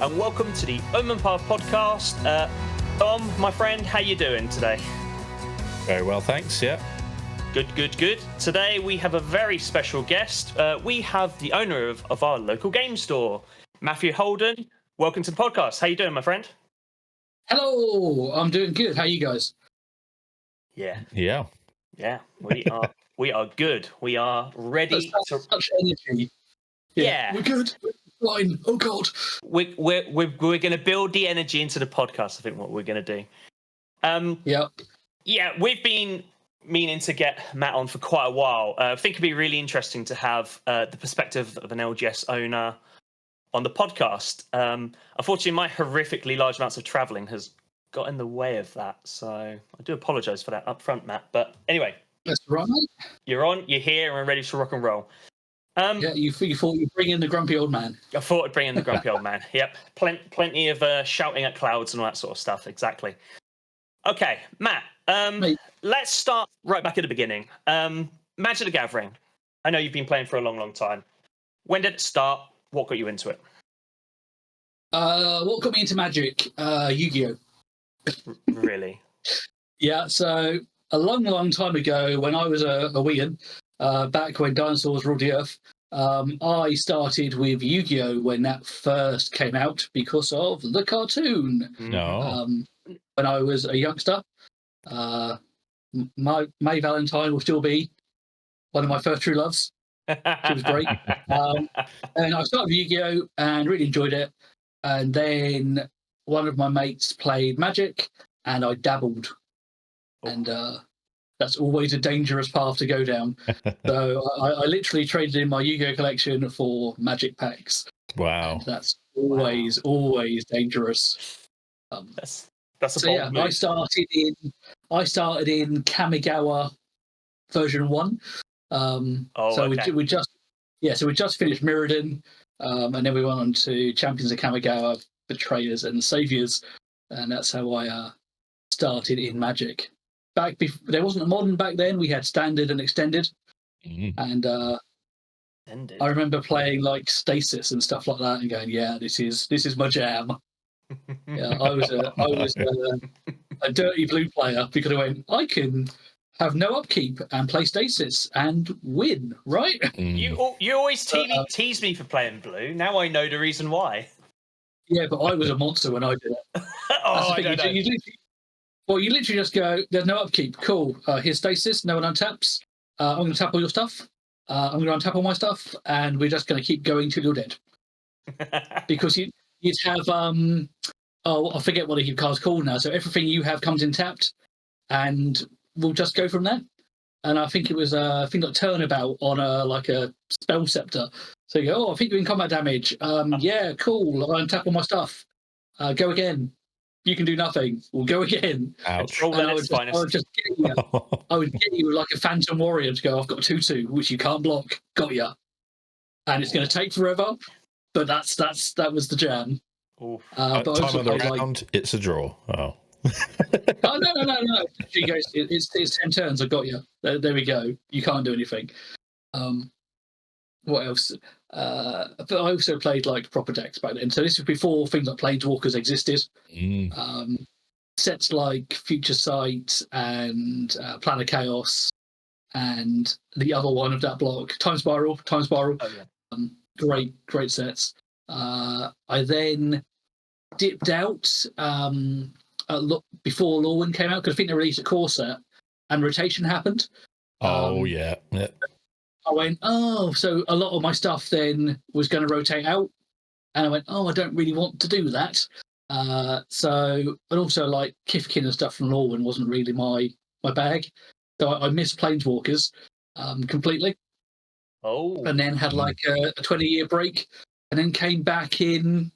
and welcome to the Omen Path podcast. Dom, my friend, how you doing today? Very well, thanks. Yeah. Good. Today we have a very special guest. We have the owner of our local game store, Matthew Holden. Welcome to the podcast. How you doing, my friend? Hello, I'm doing good. How are you guys? Yeah. We are good. We are ready to. Such energy. Yeah. We're good. We're fine. Oh God. We're going to build the energy into the podcast. I think what we're going to do. Yeah, we've been meaning to get Matt on for quite a while. I think it'd be really interesting to have the perspective of an LGS owner on the podcast. Unfortunately, my horrifically large amounts of travelling has got in the way of that, so I do apologise for that up front, Matt. But anyway, that's right. You're on, you're here, and we're ready to rock and roll. You thought you'd bring in the grumpy old man. I thought I'd bring in the grumpy old man. Yep, plenty of shouting at clouds and all that sort of stuff. Exactly. Okay, Matt. Let's start right back at the beginning. Magic the Gathering. I know you've been playing for a long time. When did it start? What got you into it? What got me into Magic? Yu-Gi-Oh. Really? Yeah. So a long time ago, when I was a weean, back when dinosaurs ruled the earth, I started with Yu-Gi-Oh when that first came out because of the cartoon. No. When I was a youngster, my May Valentine will still be one of my first true loves. She was great. And I started with Yu-Gi-Oh and really enjoyed it. And then one of my mates played Magic, and I dabbled. And that's always a dangerous path to go down. So I literally traded in my Yu-Gi-Oh collection for Magic packs. Wow. And that's always dangerous. That's a so bold yeah, move. I started in Kamigawa version 1. We just finished Mirrodin, and then we went on to Champions of Kamigawa, Betrayers and Saviors, and that's how I started in Magic. There wasn't a modern back then. We had standard and extended, and I remember playing like Stasis and stuff like that, and going, "Yeah, this is my jam." Yeah, I was a dirty blue player because I can have no upkeep and play Stasis and win, right? You always tease me for playing blue. Now I know the reason why. Yeah, but I was a monster when I did it. I don't know. You literally just go, there's no upkeep. Cool. Here's Stasis. No one untaps. I'm going to tap all your stuff. I'm going to untap all my stuff. And we're just going to keep going till you're dead. Because you'd have, I forget what the card's called now. So everything you have comes in tapped. And we'll just go from there. And I think it was like Turnabout on a Spell Scepter. So you go, I think you're in combat damage. Yeah, cool. I untap all my stuff. Go again. You can do nothing. We'll go again. Ouch. I would get you like a Phantom Warrior to go, I've got 2/2, which you can't block. Got ya. And it's going to take forever, but that was the jam. Time of the round, it's a draw. Oh. Oh, no. She goes, it's 10 turns, I got you. There we go. You can't do anything. What else? But I also played like proper decks back then. So this was before things like Planeswalkers existed. Sets like Future Sight and Plan of Chaos and the other one of that block, Time Spiral. Oh, yeah. Great sets. I then dipped out before Lorwyn came out because I think they released a core set and rotation happened. Yeah. I went, so a lot of my stuff then was going to rotate out. And I went, I don't really want to do that. And also like Kifkin and stuff from Lorwyn wasn't really my bag. So I missed Planeswalkers completely. And then had like a 20-year break and then came back in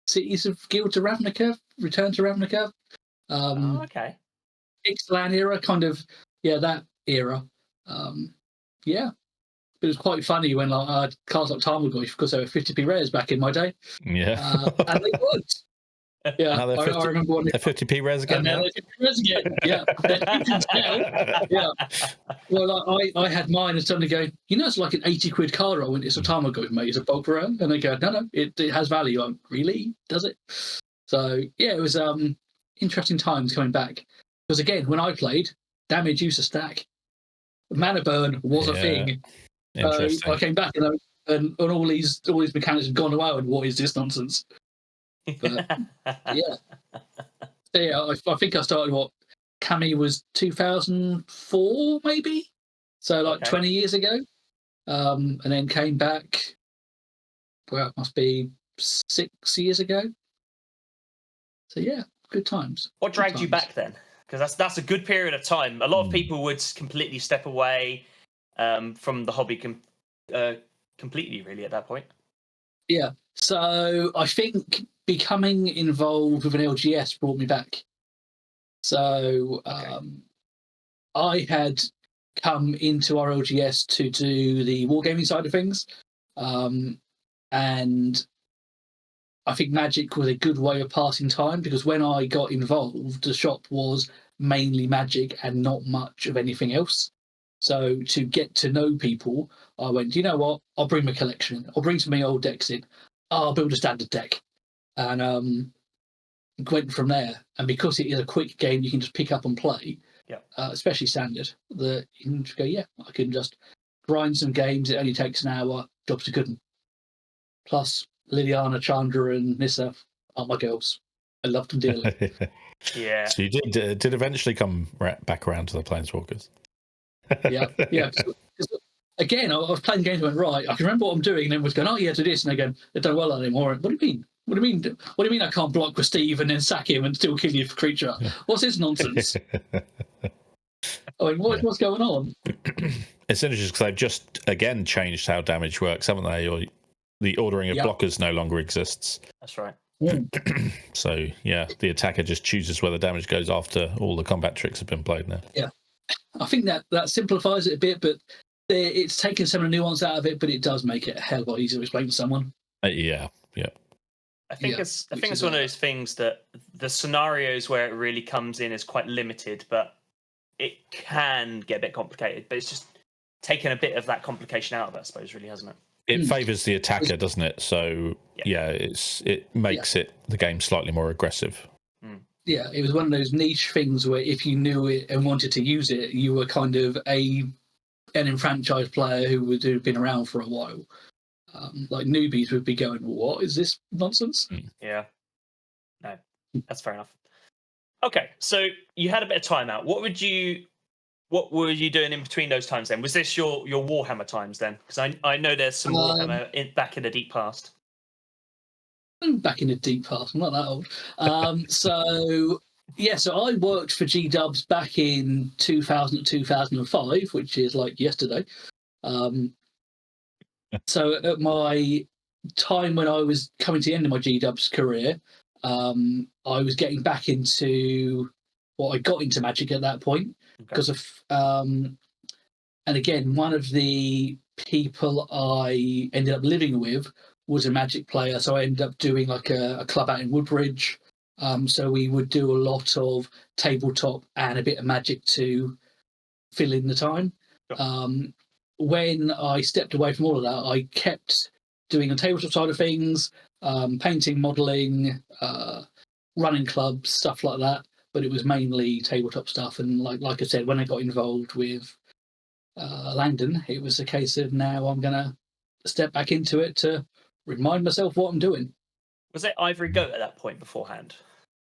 Cities of Guilds of Ravnica, Return to Ravnica. Okay. Ixalan era, kind of, that era. It was quite funny when cards like Tarmogoyf, because they were 50p rares back in my day. Yeah. And they worked. Yeah, I remember one. They're 50p res again now. They're 50p res again. Yeah, you can tell. Yeah. Well, I had mine and suddenly go, it's like an 80 quid card. I went, it's a time ago, mate. It's a bulk round. And they go, no, it has value. I'm really? Does it? So yeah, it was interesting times coming back. Because again, when I played, damage used to stack. Mana burn was a thing. So I came back and all these mechanics have gone away. And what is this nonsense? But yeah. So, yeah, I think I started Cami was 2004 maybe, so like 20 years ago, and then came back. Well, it must be 6 years ago. So yeah, good times. What dragged you back then? Because that's a good period of time. A lot of people would completely step away from the hobby completely, really, at that point. Yeah, so I think becoming involved with an LGS brought me back. So I had come into our LGS to do the wargaming side of things, and I think Magic was a good way of passing time, because when I got involved, the shop was mainly Magic and not much of anything else. So to get to know people, I went, you know what? I'll bring my collection. I'll bring some of my old decks in. I'll build a standard deck, and went from there. And because it is a quick game, you can just pick up and play. Yeah. Especially standard. You can just go, yeah, I can just grind some games. It only takes an hour. Job's a good one. Plus, Liliana, Chandra, and Nissa are my girls. I love them dearly. Yeah. So you did eventually come back around to the Planeswalkers. Yeah. Again, I was playing games and went, right, I can remember what I'm doing, and then was going, oh yeah, do this, and they go, they don't well anymore. What do you mean? What do you mean I can't block with Steve and then sack him and still kill you for creature? What's this nonsense? I mean, what's going on? It's interesting because they've just again changed how damage works, haven't they? Or the ordering of blockers no longer exists. That's right. So yeah, the attacker just chooses where the damage goes after all the combat tricks have been played now. Yeah, I think that simplifies it a bit, but it's taken some of the nuance out of it, but it does make it a hell of a lot easier to explain to someone. Yeah. I think it's one of those things that the scenarios where it really comes in is quite limited, but it can get a bit complicated. But it's just taken a bit of that complication out of it, I suppose, really, hasn't it? It favours the attacker, doesn't it? So it makes the game slightly more aggressive. Yeah, it was one of those niche things where if you knew it and wanted to use it, you were kind of an enfranchised player who would have been around for a while. Like newbies would be going, what is this nonsense? Yeah. No, that's fair enough. Okay, so you had a bit of time out. What were you doing in between those times then? Was this your Warhammer times then? Because I know there's some Warhammer back in the deep past. Back in the deep past, I'm not that old. So I worked for G-Dubs back in 2000 2005, which is like yesterday. So at my time when I was coming to the end of my G-Dubs career, I was getting back into I got into Magic at that point because of and again, one of the people I ended up living with was a Magic player, so I ended up doing like a club out in Woodbridge. So we would do a lot of tabletop and a bit of Magic to fill in the time. When I stepped away from all of that, I kept doing the tabletop side of things, painting, modelling, running clubs, stuff like that. But it was mainly tabletop stuff. And like I said, when I got involved with Langden, it was a case of now I'm going to step back into it to remind myself what I'm doing. Was it Ivory Goat at that point beforehand?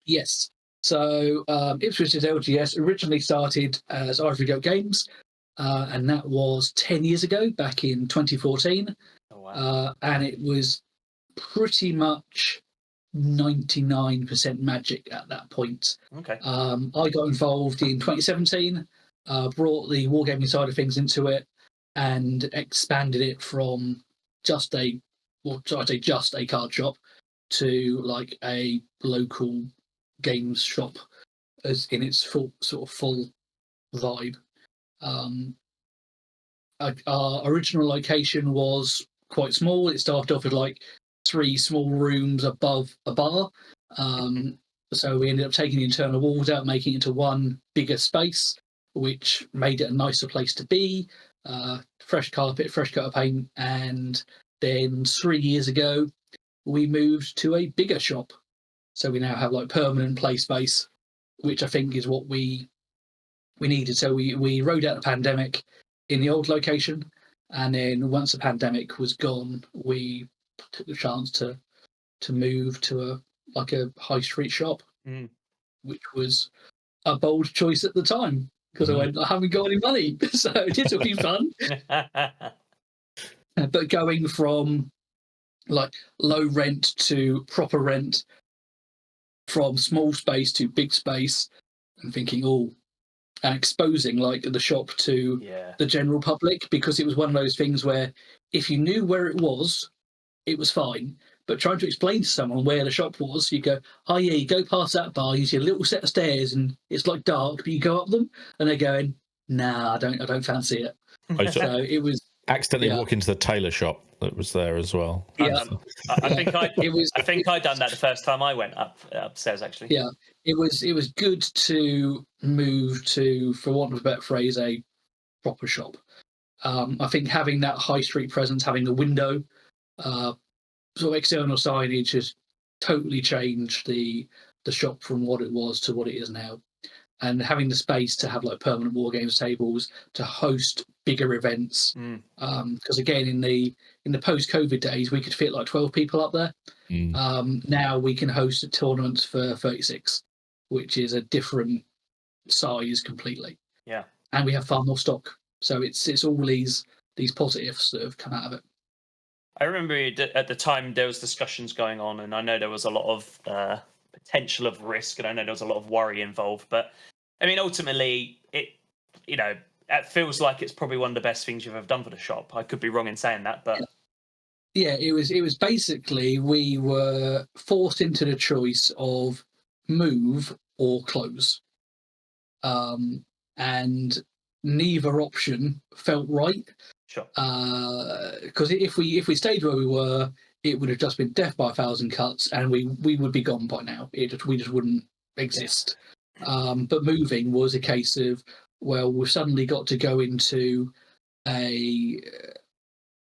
Yes. So Ipswich's LGS originally started as Ivory Goat Games. And that was 10 years ago, back in 2014. Oh, wow. And it was pretty much 99% Magic at that point. Okay. I got involved in 2017, brought the wargaming side of things into it, and expanded it from just a card shop to like a local games shop, as in its full vibe. Our original location was quite small. It started off with like 3 small rooms above a bar, So we ended up taking the internal walls out, making it into one bigger space, which made it a nicer place to be. Fresh carpet, fresh coat of paint, and then 3 years ago we moved to a bigger shop. So we now have like permanent play space, which I think is what we needed. So we rode out the pandemic in the old location, and then once the pandemic was gone, we took the chance to move to a high street shop, which was a bold choice at the time because I went, I haven't got any money, so this will be fun. But going from like low rent to proper rent, from small space to big space, and thinking, and exposing like the shop to the general public, because it was one of those things where if you knew where it was fine. But trying to explain to someone where the shop was, you go, oh yeah, you go past that bar, you see a little set of stairs, and it's like dark, but you go up them, and they're going, nah, I don't fancy it. So it was accidentally walk into the tailor shop that was there as well. I think I'd done that the first time I went upstairs. Actually, it was good to move to, for want of a better phrase, a proper shop. I think having that high street presence, having a window, sort of external signage has totally changed the shop from what it was to what it is now. And having the space to have like permanent war games tables, to host bigger events, because again in the post-COVID days we could fit like 12 people up there. Now we can host a tournament for 36, which is a different size completely. Yeah, and we have far more stock. So it's all these positives that have come out of it. I remember at the time there was discussions going on, and I know there was a lot of potential of risk, and I know there was a lot of worry involved. But I mean, ultimately, it feels like it's probably one of the best things you've ever done for the shop. I could be wrong in saying that, but it was basically, we were forced into the choice of move or close, and neither option felt right. Sure. Because if we stayed where we were, it would have just been death by 1,000 cuts, and we would be gone by now. We just wouldn't exist. But moving was a case of, well, we've suddenly got to go into a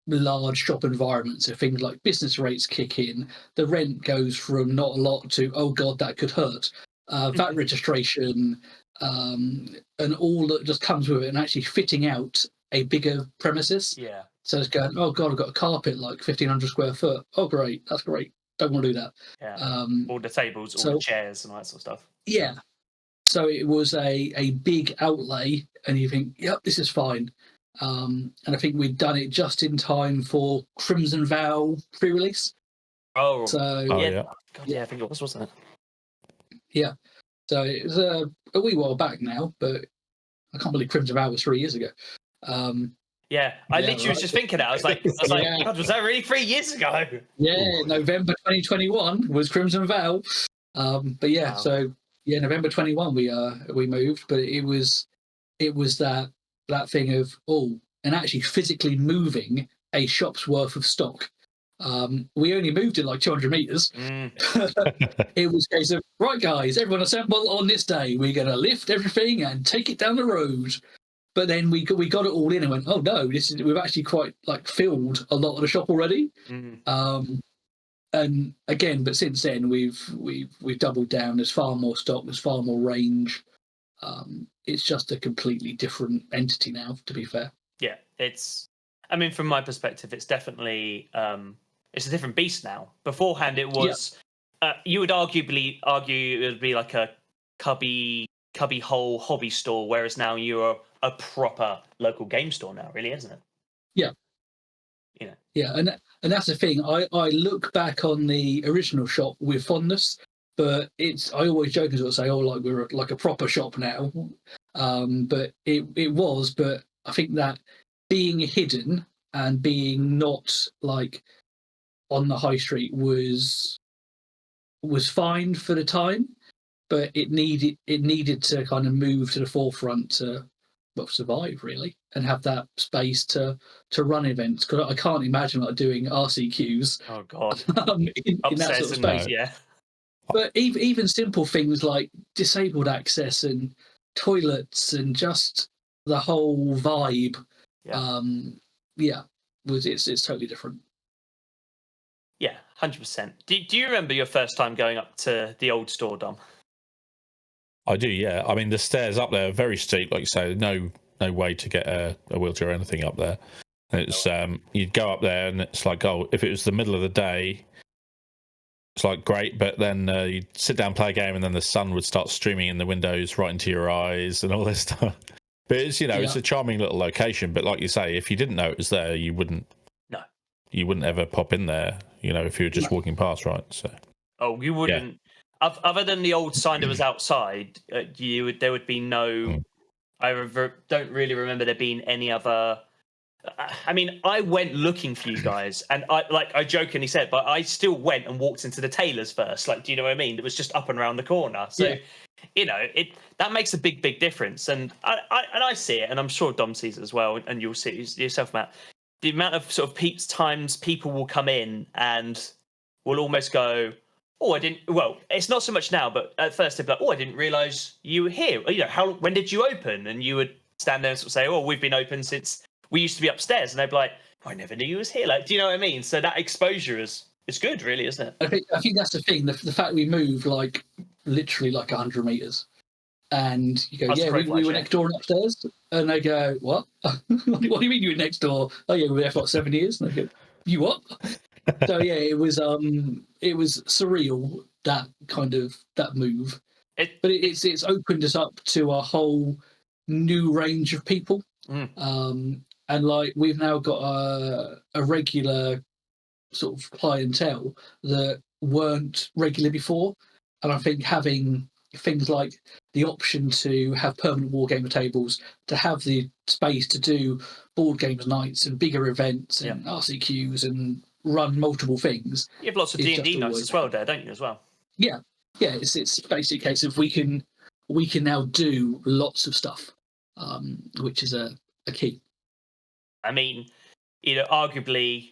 large shop environment, so things like business rates kick in. The rent goes from not a lot to, oh god, that could hurt. VAT registration, and all that just comes with it, and actually fitting out a bigger premises. Yeah. So it's going, oh god, I've got a carpet like 1,500 square foot. Oh great, that's great. Don't want to do that. Yeah. All the tables, all the chairs, and all that sort of stuff. Yeah. So it was a big outlay, and you think, yep, this is fine. And I think we'd done it just in time for Crimson Vow pre-release. Oh. So yeah. God, yeah, I think it was, wasn't it? Yeah. So it was a wee while back now, but I can't believe Crimson Vow was 3 years ago. Yeah, I literally was just thinking that. I was like, God, was that really 3 years ago? Yeah, November 2021 was Crimson Vow. But yeah, wow. So yeah, November 21 we moved, but it was that thing of and actually physically moving a shop's worth of stock. We only moved it like 200 meters. It was a case of, right guys, everyone assemble on this day. We're going to lift everything and take it down the road. But then we got it all in and went, oh no, we've actually quite like filled a lot of the shop already. And again, but since then we've doubled down. There's far more stock. There's far more range. It's just a completely different entity now, to be fair. Yeah, I mean, from my perspective, it's definitely it's a different beast now. Beforehand, it was you would arguably argue it would be like a cubby hole hobby store, whereas now you're a proper local game store now, really, isn't it? Yeah. Yeah, and that's the thing. I look back on the original shop with fondness, but I always joke and sort of say, like we're like a proper shop now. But it was, but I think that being hidden and being not like on the high street was fine for the time, but it needed to kind of move to the forefront to survive really, and have that space to run events. Because I can't imagine like doing RCQs. Oh god, in that sort of space. Yeah. But even simple things like disabled access and toilets and just the whole vibe, it's totally different. Yeah, 100%. Do you remember your first time going up to the old store, Dom? I do, yeah. I mean, the stairs up there are very steep, like you say. No way to get a wheelchair or anything up there. It's you'd go up there, and it's like, oh, if it was the middle of the day, it's like great. But then you'd sit down, play a game, and then the sun would start streaming in the windows right into your eyes, and all this stuff. But it's it's a charming little location. But like you say, if you didn't know it was there, you wouldn't ever pop in there. If you were just walking past, right? So. Oh, you wouldn't. Yeah. Other than the old sign that was outside, there would be no. I don't really remember there being any other. I mean, I went looking for you guys, and I jokingly said, but I still went and walked into the tailor's first. Like, do you know what I mean? It was just up and around the corner. So, that makes a big difference. And I see it, and I'm sure Dom sees it as well, and you'll see it yourself, Matt. The amount of sort of times people will come in and will almost go, oh, I didn't. Well, it's not so much now, but at first they'd be like, oh, I didn't realise you were here. When did you open? And you would stand there and sort of say, oh, we've been open since we used to be upstairs. And they'd be like, oh, I never knew you was here. Like, do you know what I mean? So that exposure is good, really, isn't it? I think that's the thing. The fact we moved literally 100 meters, and you go, we were next door and upstairs, and they go, what? What do you mean you were next door? Oh yeah, we were there for 7 years. And they go, you what? So yeah, it was surreal, that move. But it's opened us up to a whole new range of people. And we've now got a regular sort of clientele that weren't regular before. And I think having things like the option to have permanent wargamer tables, to have the space to do board games nights and bigger events and RCQs and run multiple things. You have lots of D&D nights as well there, don't you, as well? Yeah. It's basically a case of we can now do lots of stuff, which is a key. I mean, arguably,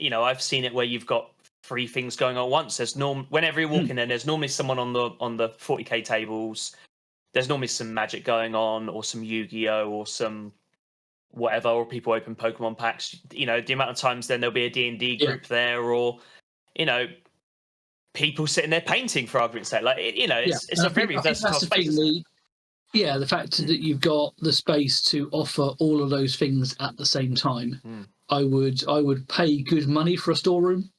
I've seen it where you've got 3 things going on at once. There's whenever you walk in there, there's normally someone on the 40k tables. There's normally some Magic going on, or some Yu-Gi-Oh, or some whatever, or people open Pokemon packs. The amount of times then there'll be a D&D group there, or people sitting there painting, for argument's sake. It's a very versatile space. The fact that you've got the space to offer all of those things at the same time. I would pay good money for a storeroom.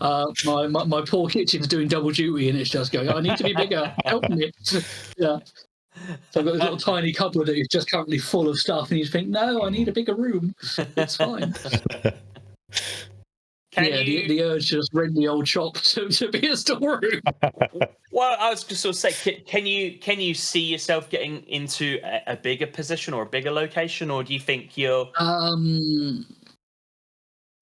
My poor kitchen's doing double duty, and it's just going, I need to be bigger, help me. Yeah. So I've got this little tiny cupboard that is just currently full of stuff, and you think, no, I need a bigger room. It's fine. The urge to just rent the old shop to be a storeroom. Well, I was just sort of say, can you see yourself getting into a bigger position or a bigger location, or do you think you're?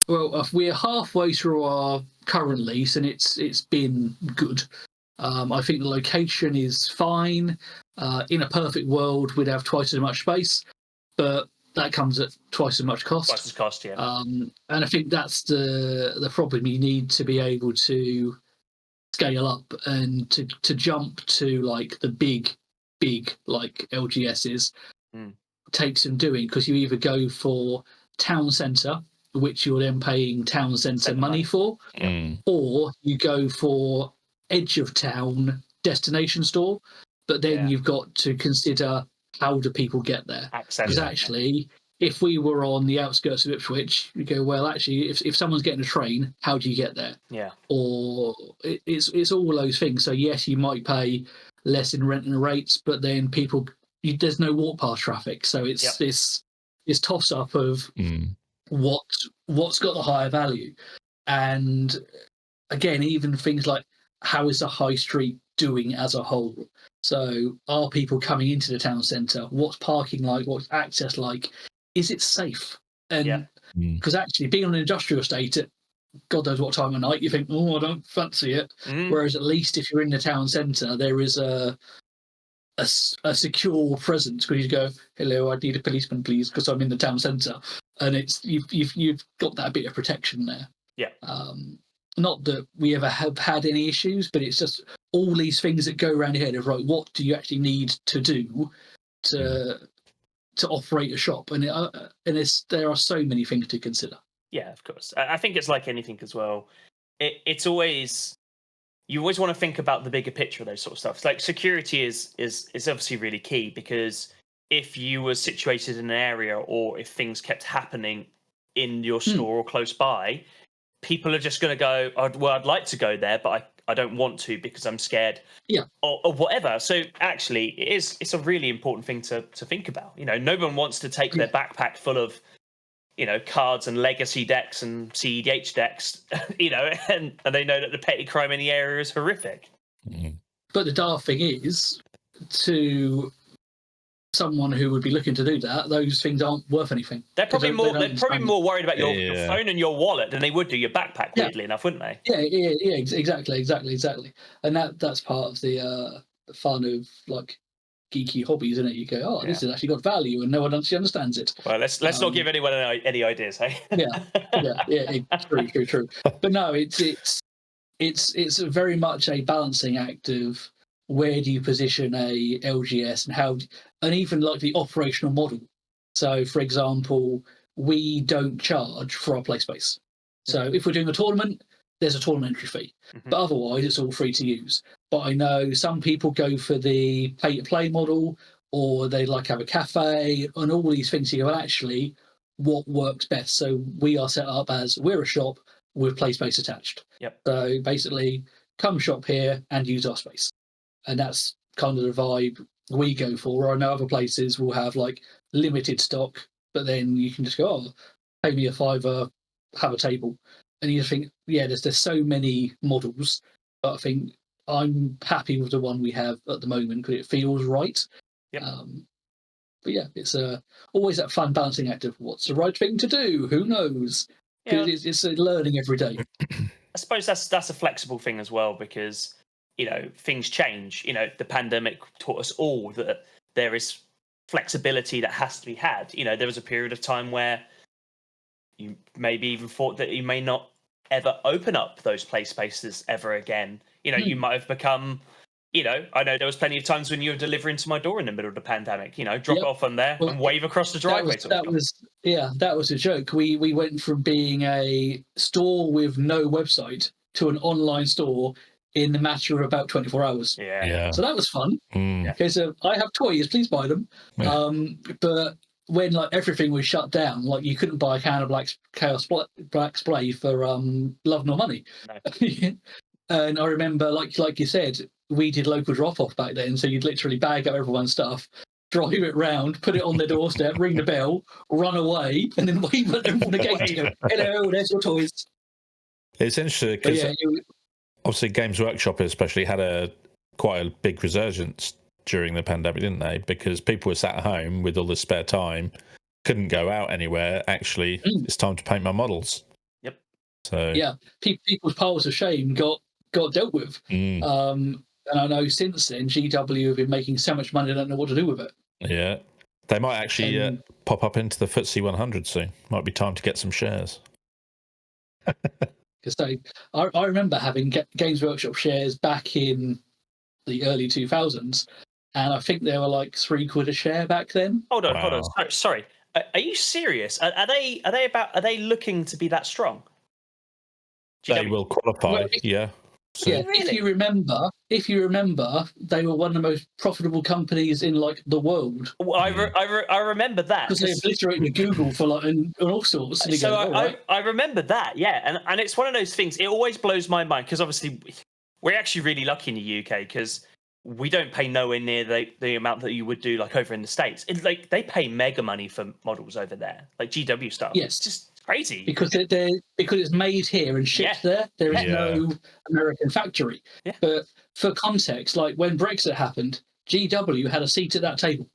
Well, we're halfway through our current lease, and it's been good. I think the location is fine. In a perfect world, we'd have twice as much space, but that comes at twice as much cost. Twice as cost, yeah. And I think that's the problem. You need to be able to scale up and to jump to the big LGSs. Takes some doing, because you either go for town centre, which you're then paying town centre money for, or you go for edge of town destination store, but then you've got to consider, how do people get there? Because actually, if we were on the outskirts of Ipswich, you go, well, actually, if someone's getting a train, how do you get there? Yeah. Or it's all those things. So yes, you might pay less in rent and rates, but then there's no walk past traffic. So it's this toss up of what's got the higher value. And again, even things like, how is the high street doing as a whole? So are people coming into the town centre? What's parking like? What's access like? Is it safe? And because actually being on an industrial estate at God knows what time of night, you think, oh, I don't fancy it. Whereas at least if you're in the town centre, there is a secure presence, because you go, hello, I need a policeman, please, because I'm in the town centre, and it's you've got that bit of protection there. Yeah. not that we ever have had any issues, but it's just all these things that go around your head of, right, what do you actually need to do to operate a shop? And there are so many things to consider. Yeah, of course. I think it's like anything as well. It's always, you always want to think about the bigger picture of those sort of stuff. It's like security is obviously really key, because if you were situated in an area, or if things kept happening in your store or close by, people are just going to go, I'd like to go there, but I don't want to because I'm scared, or whatever. So actually, it's a really important thing to think about. You know, no one wants to take their backpack full of, you know, cards and legacy decks and CEDH decks, you know, and they know that the petty crime in the area is horrific. But the dark thing is, to someone who would be looking to do that, those things aren't worth anything. They're probably more worried about your phone and your wallet than they would do your backpack, weirdly enough, wouldn't they? Yeah, exactly. And that's part of the fun of like geeky hobbies, isn't it? You go, this has actually got value, and no one actually understands it. Well, let's not give anyone any ideas, hey? True. But no, it's very much a balancing act of where do you position a LGS, and even like the operational model. So, for example, we don't charge for our play space. So if we're doing a tournament, there's a tournament entry fee, but otherwise it's all free to use. But I know some people go for the pay-to-play model, or they like have a cafe and all these things. You go, actually, what works best? So we are set up as, we're a shop with play space attached. Yep. So basically, come shop here and use our space. And that's kind of the vibe we go for. Where I know other places will have like limited stock, but then you can just go, pay me a $5, have a table. And you just think, there's so many models, but I think I'm happy with the one we have at the moment because it feels right. Yep. But it's always that fun balancing act of what's the right thing to do. Who knows? Because it's learning every day. I suppose that's a flexible thing as well, because things change. The pandemic taught us all that there is flexibility that has to be had. There was a period of time where you maybe even thought that you may not ever open up those play spaces ever again. You might have become, I know there was plenty of times when you were delivering to my door in the middle of the pandemic, drop it off on there and wave across the driveway. That was a joke. We went from being a store with no website to an online store in the matter of about 24 hours. Yeah. So that was fun. Okay, so I have toys, please buy them. Yeah. But when like everything was shut down, like you couldn't buy a can of black spray for love nor money. No. And I remember, like you said, we did local drop-off back then, so you'd literally bag up everyone's stuff, drive it round, put it on their doorstep, ring the bell, run away, and then wave at them from the gate to go, hello, there's your toys. It's interesting because obviously Games Workshop especially had quite a big resurgence during the pandemic, didn't they? Because people were sat at home with all this spare time, couldn't go out anywhere. Actually, it's time to paint my models. Yep. So people's piles of shame got dealt with. And I know since then, GW have been making so much money, they don't know what to do with it. Yeah. They might actually pop up into the FTSE 100 soon. Might be time to get some shares. Because I remember having Games Workshop shares back in the early 2000s, and I think they were like £3 a share back then. Hold on. Sorry. Are you serious? Are they looking to be that strong? They will qualify, yeah. So, really? If you remember, they were one of the most profitable companies in like the world. Well, I remember that because they obliterated Google for like and all sorts. And so I remember that, yeah, and it's one of those things. It always blows my mind because obviously we're actually really lucky in the UK because we don't pay nowhere near the amount that you would do like over in the States. It's like they pay mega money for models over there, like GW stuff. Yes, it's just crazy because it's made here and shipped there. There is no American factory. Yeah. But for context, like when Brexit happened, GW had a seat at that table.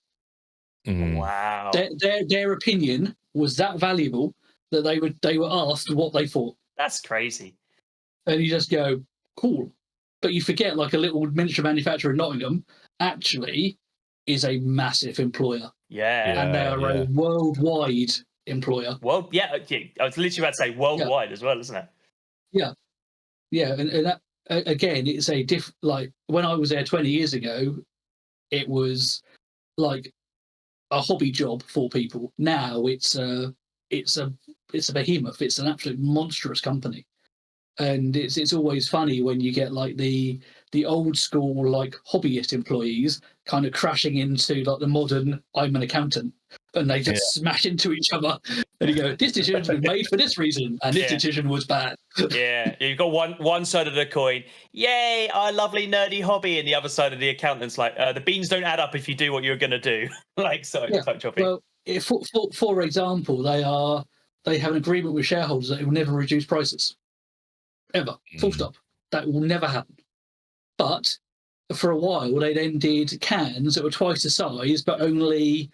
Wow. Their opinion was that valuable that they were asked what they thought. That's crazy. And you just go, cool. But you forget like a little miniature manufacturer in Nottingham actually is a massive employer. And they are a worldwide employer. I was literally about to say worldwide as well, isn't it? Yeah. Yeah, and that, again, it's a like when I was there 20 years ago, it was like a hobby job for people. Now it's a behemoth. It's an absolute monstrous company, and it's always funny when you get like the old school like hobbyist employees kind of crashing into like the modern I'm an accountant, and they just smash into each other, and you go, this decision was made for this reason, and this decision was bad. Yeah, you've got one side of the coin, yay, our lovely nerdy hobby, and the other side of the accountant's like, the beans don't add up if you do what you're going to do. Like, so type chopping. Well, for example, they have an agreement with shareholders that it will never reduce prices, ever, full stop. That will never happen. But for a while, they then did cans that were twice the size, but only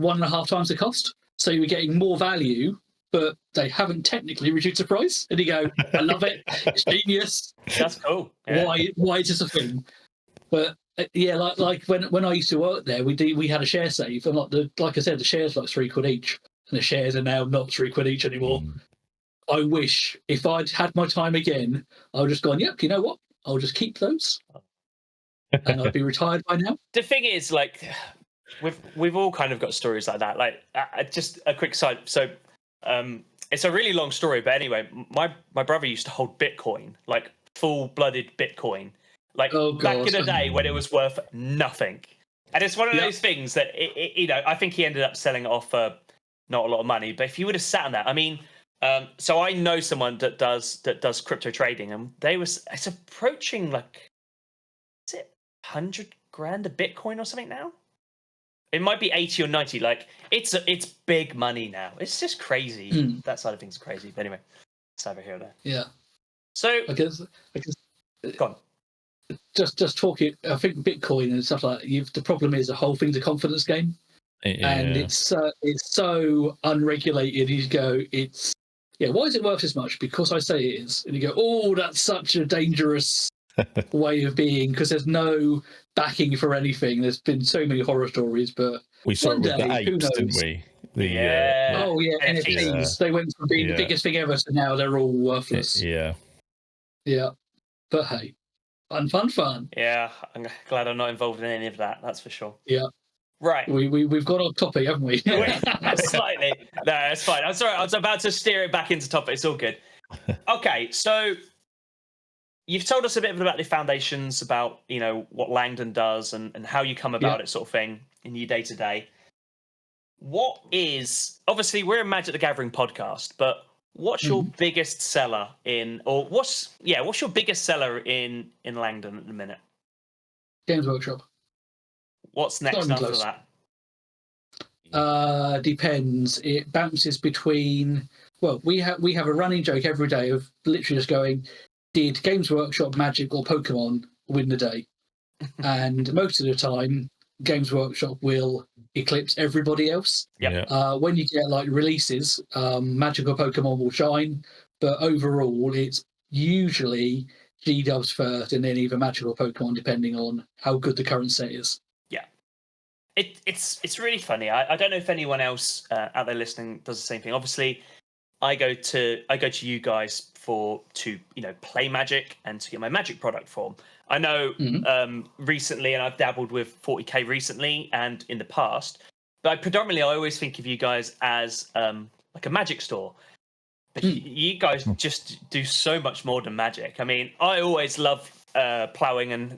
1.5 times the cost. So you were getting more value, but they haven't technically reduced the price. And you go, I love it. It's genius. That's cool. Yeah. Why is this a thing? But yeah, like when I used to work there, we had a share save, and like I said, the shares were like £3 each, and the shares are now not £3 each anymore. I wish if I'd had my time again, I would just gone, yep, you know what? I'll just keep those, and I'd be retired by now. The thing is, like, we've all kind of got stories like that. Like, just a quick side. So, it's a really long story, but anyway, my brother used to hold Bitcoin, like full-blooded Bitcoin, like back in the day when it was worth nothing. And it's one of those things that I think he ended up selling it off for not a lot of money. But if you would have sat on that, I mean. So I know someone that does crypto trading, and it's approaching like, is it 100 grand a Bitcoin or something now? It might be 80 or 90. Like it's big money now. It's just crazy. That side of things is crazy. But anyway, it's over here or there. Yeah. So I guess go on. Just talking. I think Bitcoin and stuff like that. The problem is the whole thing's a confidence game, and it's so unregulated. You go, why is it worth as much? Because I say it is. And you go, oh, that's such a dangerous way of being, because there's no backing for anything. There's been so many horror stories, but we saw it with the apes, didn't we? NFTs. They went from being the biggest thing ever to now they're all worthless. Yeah. But hey, fun. Yeah, I'm glad I'm not involved in any of that. That's for sure. Yeah. Right. We've got off topic, haven't we? Slightly. No, it's fine. I'm sorry. I was about to steer it back into topic. It's all good. Okay, so you've told us a bit about the foundations, about what Langdon does and how you come about it, sort of thing, in your day to day. What is, obviously we're a Magic the Gathering podcast, but what's your biggest seller what's your biggest seller in Langdon at the minute? Games Workshop. What's next after that? Depends. It bounces between. Well, we have a running joke every day of literally just going, did Games Workshop, Magic, or Pokemon win the day? And most of the time, Games Workshop will eclipse everybody else. When you get like releases, Magic or Pokemon will shine, but overall, it's usually G-Dubs first, and then either Magic or Pokemon, depending on how good the current set is. It's really funny. I don't know if anyone else out there listening does the same thing. Obviously, I go to you guys to play Magic and to get my Magic product from. I know recently, and I've dabbled with 40k recently and in the past, but I always think of you guys as like a Magic store. But you guys just do so much more than Magic. I mean, I always love plowing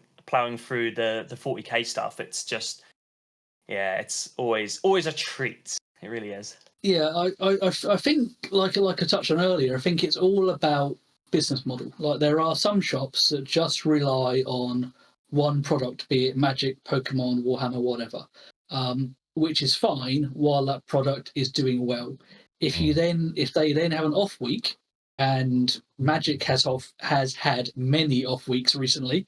through the 40k stuff. It's just. Yeah, it's always a treat. It really is. Yeah, I think like I touched on earlier, I think it's all about business model. Like there are some shops that just rely on one product, be it Magic, Pokemon, Warhammer, whatever, which is fine while that product is doing well. If they then have an off week, and Magic has had many off weeks recently,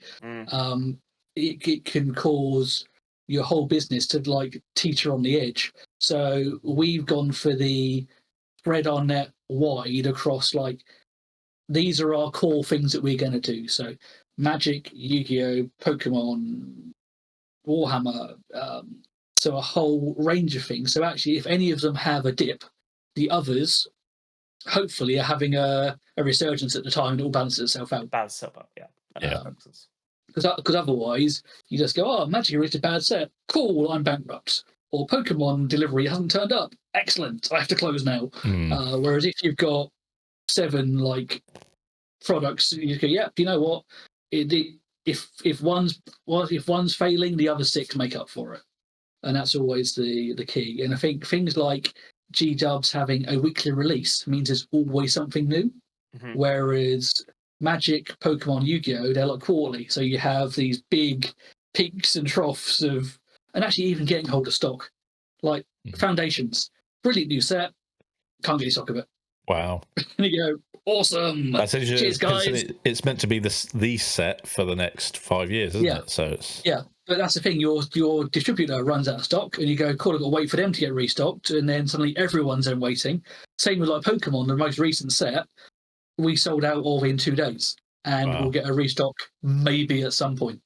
it can cause your whole business to like teeter on the edge. So we've gone for the spread our net wide across, like, these are our core things that we're going to do. So Magic, Yu-Gi-Oh, Pokemon, Warhammer, so a whole range of things. So actually, if any of them have a dip, the others hopefully are having a a resurgence at the time, and it all balances itself out. Balance itself out, yeah. Because otherwise, you just go, oh, Magic released a bad set. Cool, I'm bankrupt. Or Pokemon delivery hasn't turned up. Excellent, I have to close now. Whereas if you've got 7 like products, you go, yeah, you know what? If one's failing, the other 6 make up for it, and that's always the key. And I think things like G-Dubs having a weekly release means there's always something new, whereas Magic, Pokemon, Yu-Gi-Oh, they're like quarterly, so you have these big peaks and troughs of, and actually even getting hold of stock, like Foundations, brilliant new set, can't get any stock of it. Wow. And you go, awesome. That's Cheers, guys. It's meant to be the set for the next 5 years, isn't it? So it's but that's the thing. Your distributor runs out of stock, and you go, cool, I've got to wait for them to get restocked, and then suddenly everyone's then waiting. Same with like Pokemon, the most recent set, we sold out all in 2 days, and we'll get a restock maybe at some point.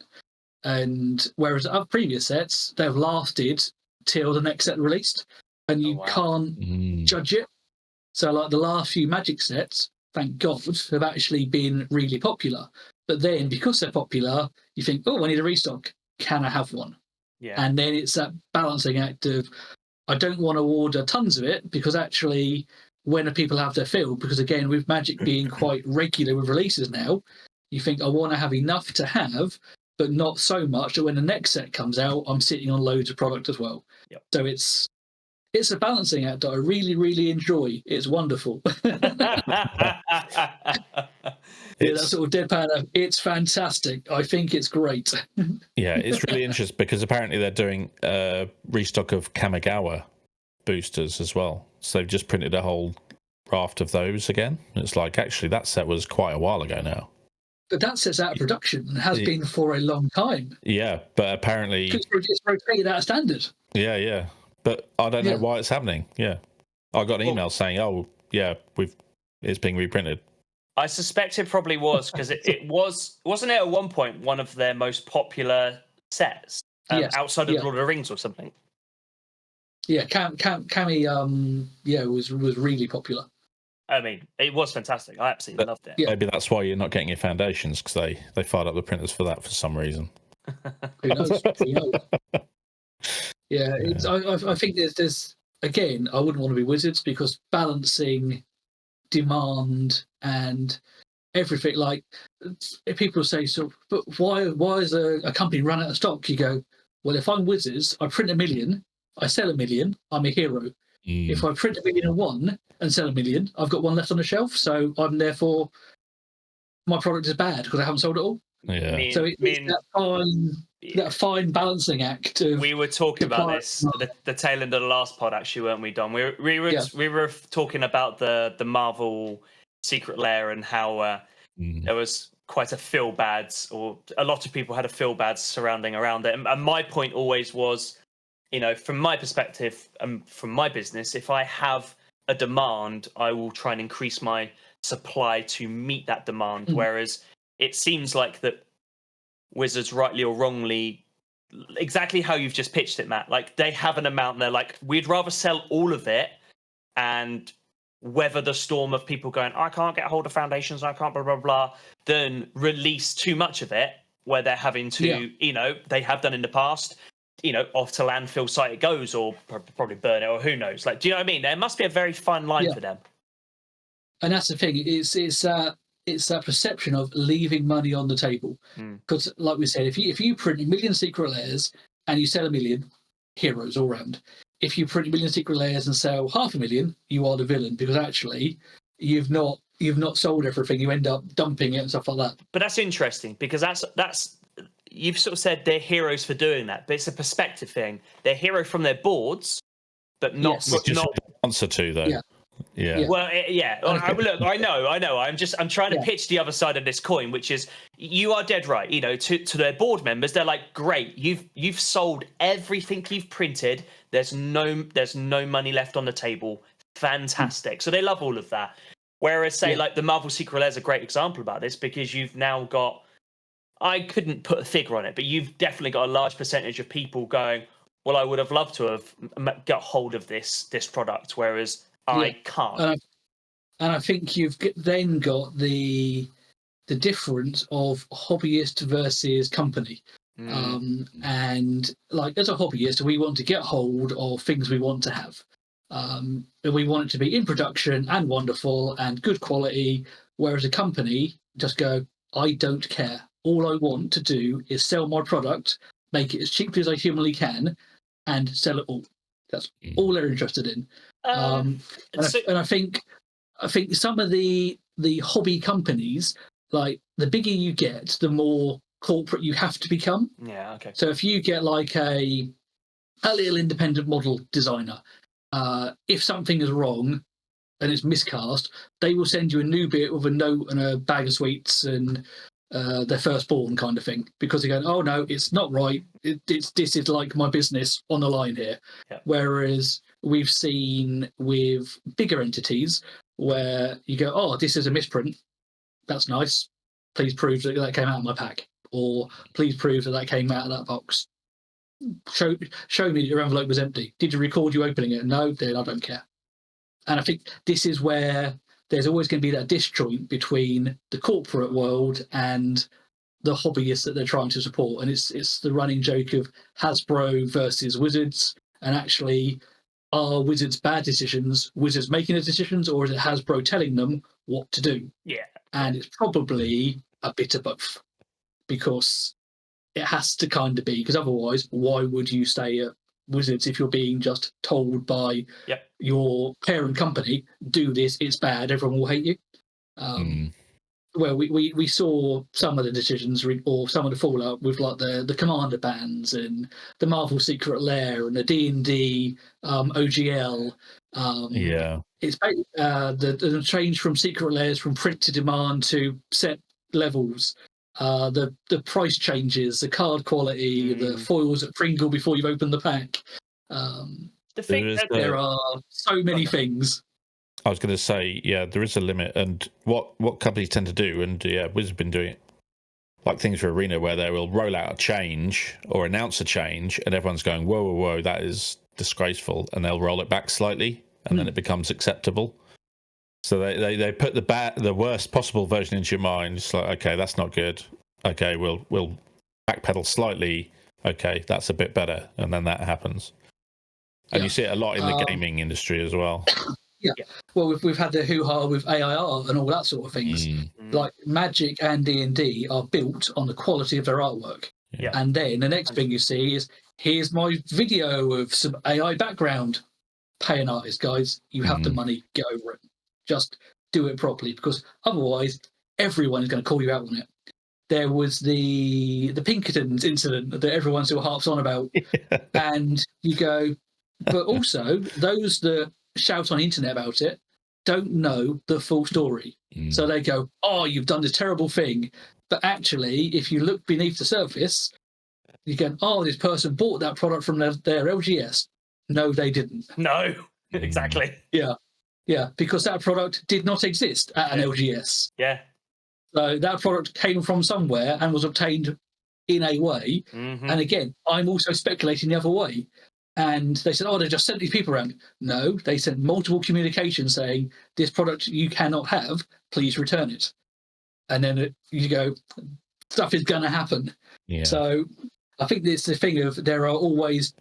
And whereas other previous sets, they've lasted till the next set released, and you can't judge it. So like the last few Magic sets, thank God, have actually been really popular. But then because they're popular, you think, oh, I need a restock. Can I have one? Yeah. And then it's that balancing act of, I don't want to order tons of it, because actually when do people have their fill? Because again, with Magic being quite regular with releases now, you think I want to have enough to have, but not so much that when the next set comes out, I'm sitting on loads of product as well. Yep. So it's a balancing act that I really, really enjoy. It's wonderful. That sort of deadpan. It's fantastic. I think it's great. Yeah, it's really interesting because apparently they're doing a restock of Kamigawa boosters as well. So they've just printed a whole raft of those again. It's like, actually, that set was quite a while ago now. But that set's out of production and has been for a long time. Yeah, but apparently it's rotated out of standard. Yeah. But I don't know why it's happening. Yeah. I got an email saying, oh, yeah, it's being reprinted. I suspect it probably was, because it wasn't it at one point one of their most popular sets outside of Lord of the Rings or something? Yeah, Kami was really popular. I mean, it was fantastic. I absolutely loved it. Yeah. Maybe that's why you're not getting your Foundations, because they fired up the printers for that for some reason. Who knows? Yeah, I think there's again, I wouldn't want to be Wizards, because balancing demand and everything, like if people say, so but why is a company run out of stock? You go, well, if I'm Wizards, I print 1 million, I sell 1 million, I'm a hero. If I print 1,000,001 and sell 1 million, I've got one left on the shelf, so I'm therefore, my product is bad because I haven't sold it all. Yeah. So it's that fine balancing act. We were talking about this the tail end of the last pod, actually, weren't we, Don? We were talking about the Marvel Secret Lair and how there was quite a feel bads, or a lot of people had a feel bad surrounding around it. And my point always was, from my perspective and from my business, if I have a demand, I will try and increase my supply to meet that demand. Whereas it seems like that Wizards, rightly or wrongly, exactly how you've just pitched it, Matt, like they have an amount and they're like, we'd rather sell all of it and weather the storm of people going, I can't get hold of Foundations, I can't blah, blah, blah, than release too much of it where they're having to, they have done in the past, off to landfill site it goes, or probably burn it, or who knows. Like, do you know what I mean? There must be a very fine line for them. And that's the thing. It's that perception of leaving money on the table. Because, like we said, if you print 1 million Secret Lairs and you sell 1 million, heroes all round. If you print 1 million Secret Lairs and sell 500,000, you are the villain, because actually you've not sold everything. You end up dumping it and stuff like that. But that's interesting, because that's you've sort of said they're heroes for doing that, but it's a perspective thing. They're hero from their boards, but not not answer to though. Yeah. Well, look, I know. I'm trying to pitch the other side of this coin, which is, you are dead right. To their board members, they're like, great, you've sold everything you've printed. There's no money left on the table. Fantastic. So they love all of that. Whereas, say, like the Marvel Secret Lair is a great example about this, because you've now got, I couldn't put a figure on it, but you've definitely got a large percentage of people going, well, I would have loved to have got hold of this product, whereas I can't. I think you've then got the difference of hobbyist versus company. And like as a hobbyist, we want to get hold of things we want to have. We want it to be in production and wonderful and good quality, whereas a company just go, I don't care. All I want to do is sell my product, make it as cheaply as I humanly can, and sell it all. That's all they're interested in. And I think some of the hobby companies, like the bigger you get, the more corporate you have to become. Yeah, okay. So if you get like a little independent model designer, if something is wrong and it's miscast, they will send you a new bit with a note and a bag of sweets and their firstborn kind of thing, because they go, oh no, it's not right. This is like my business on the line here. Yeah. Whereas we've seen with bigger entities where you go, oh, this is a misprint. That's nice. Please prove that came out of my pack, or please prove that came out of that box. Show me that your envelope was empty. Did you record you opening it? No, then I don't care. And I think this is where there's always going to be that disjoint between the corporate world and the hobbyists that they're trying to support. And it's the running joke of Hasbro versus Wizards. And actually, are Wizards bad decisions, Wizards making the decisions, or is it Hasbro telling them what to do? Yeah. And it's probably a bit of both, because it has to kind of be, because otherwise, why would you stay at Wizards if you're being just told by your parent company, do this, it's bad, everyone will hate you? Well, we saw some of the decisions or some of the fallout with like the Commander bans and the Marvel Secret Lair and the D&D OGL. It's the change from Secret Lairs from print to demand to set levels. The price changes, the card quality, the foils at Pringle before you've opened the pack. There are so many things. I was going to say, yeah, there is a limit, and what companies tend to do, and Wizards have been doing it, like things for Arena, where they will roll out a change or announce a change, and everyone's going, whoa, whoa, whoa, that is disgraceful, and they'll roll it back slightly, and then it becomes acceptable. So they put the worst possible version into your mind. It's like, okay, that's not good. Okay, we'll backpedal slightly. Okay, that's a bit better, and then that happens. And you see it a lot in the gaming industry as well. Yeah. Well, we've had the hoo-ha with AIR and all that sort of things. Like Magic and D&D are built on the quality of their artwork. Yeah. And then the next thing you see is, here's my video of some AI background. Pay an artist, guys. You have the money. Get over it. Just do it properly, because otherwise everyone is going to call you out on it. There was the Pinkertons incident that everyone still harps on about. And you go, but also those that shout on the internet about it don't know the full story. So they go, oh, you've done this terrible thing. But actually, if you look beneath the surface, you go, oh, this person bought that product from their LGS. No, they didn't. No, exactly. Yeah, because that product did not exist at an LGS. Yeah. So that product came from somewhere and was obtained in a way. And again, I'm also speculating the other way. And they said, oh, they just sent these people around. No, they sent multiple communications saying, this product you cannot have, please return it. And then you go, stuff is going to happen. Yeah. So I think it's the thing of, there are always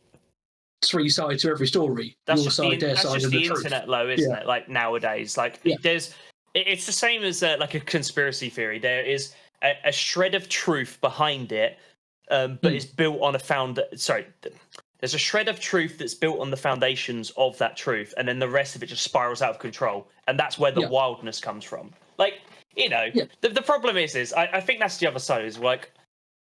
three sides to every story. That's your just side, their that's side, just and the truth. internet, though, isn't it? Like nowadays, like it's the same as like a conspiracy theory. There is a shred of truth behind it, but it's built on there's a shred of truth that's built on the foundations of that truth, and then the rest of it just spirals out of control, and that's where the wildness comes from. Like, the problem is I think that's the other side. Is like,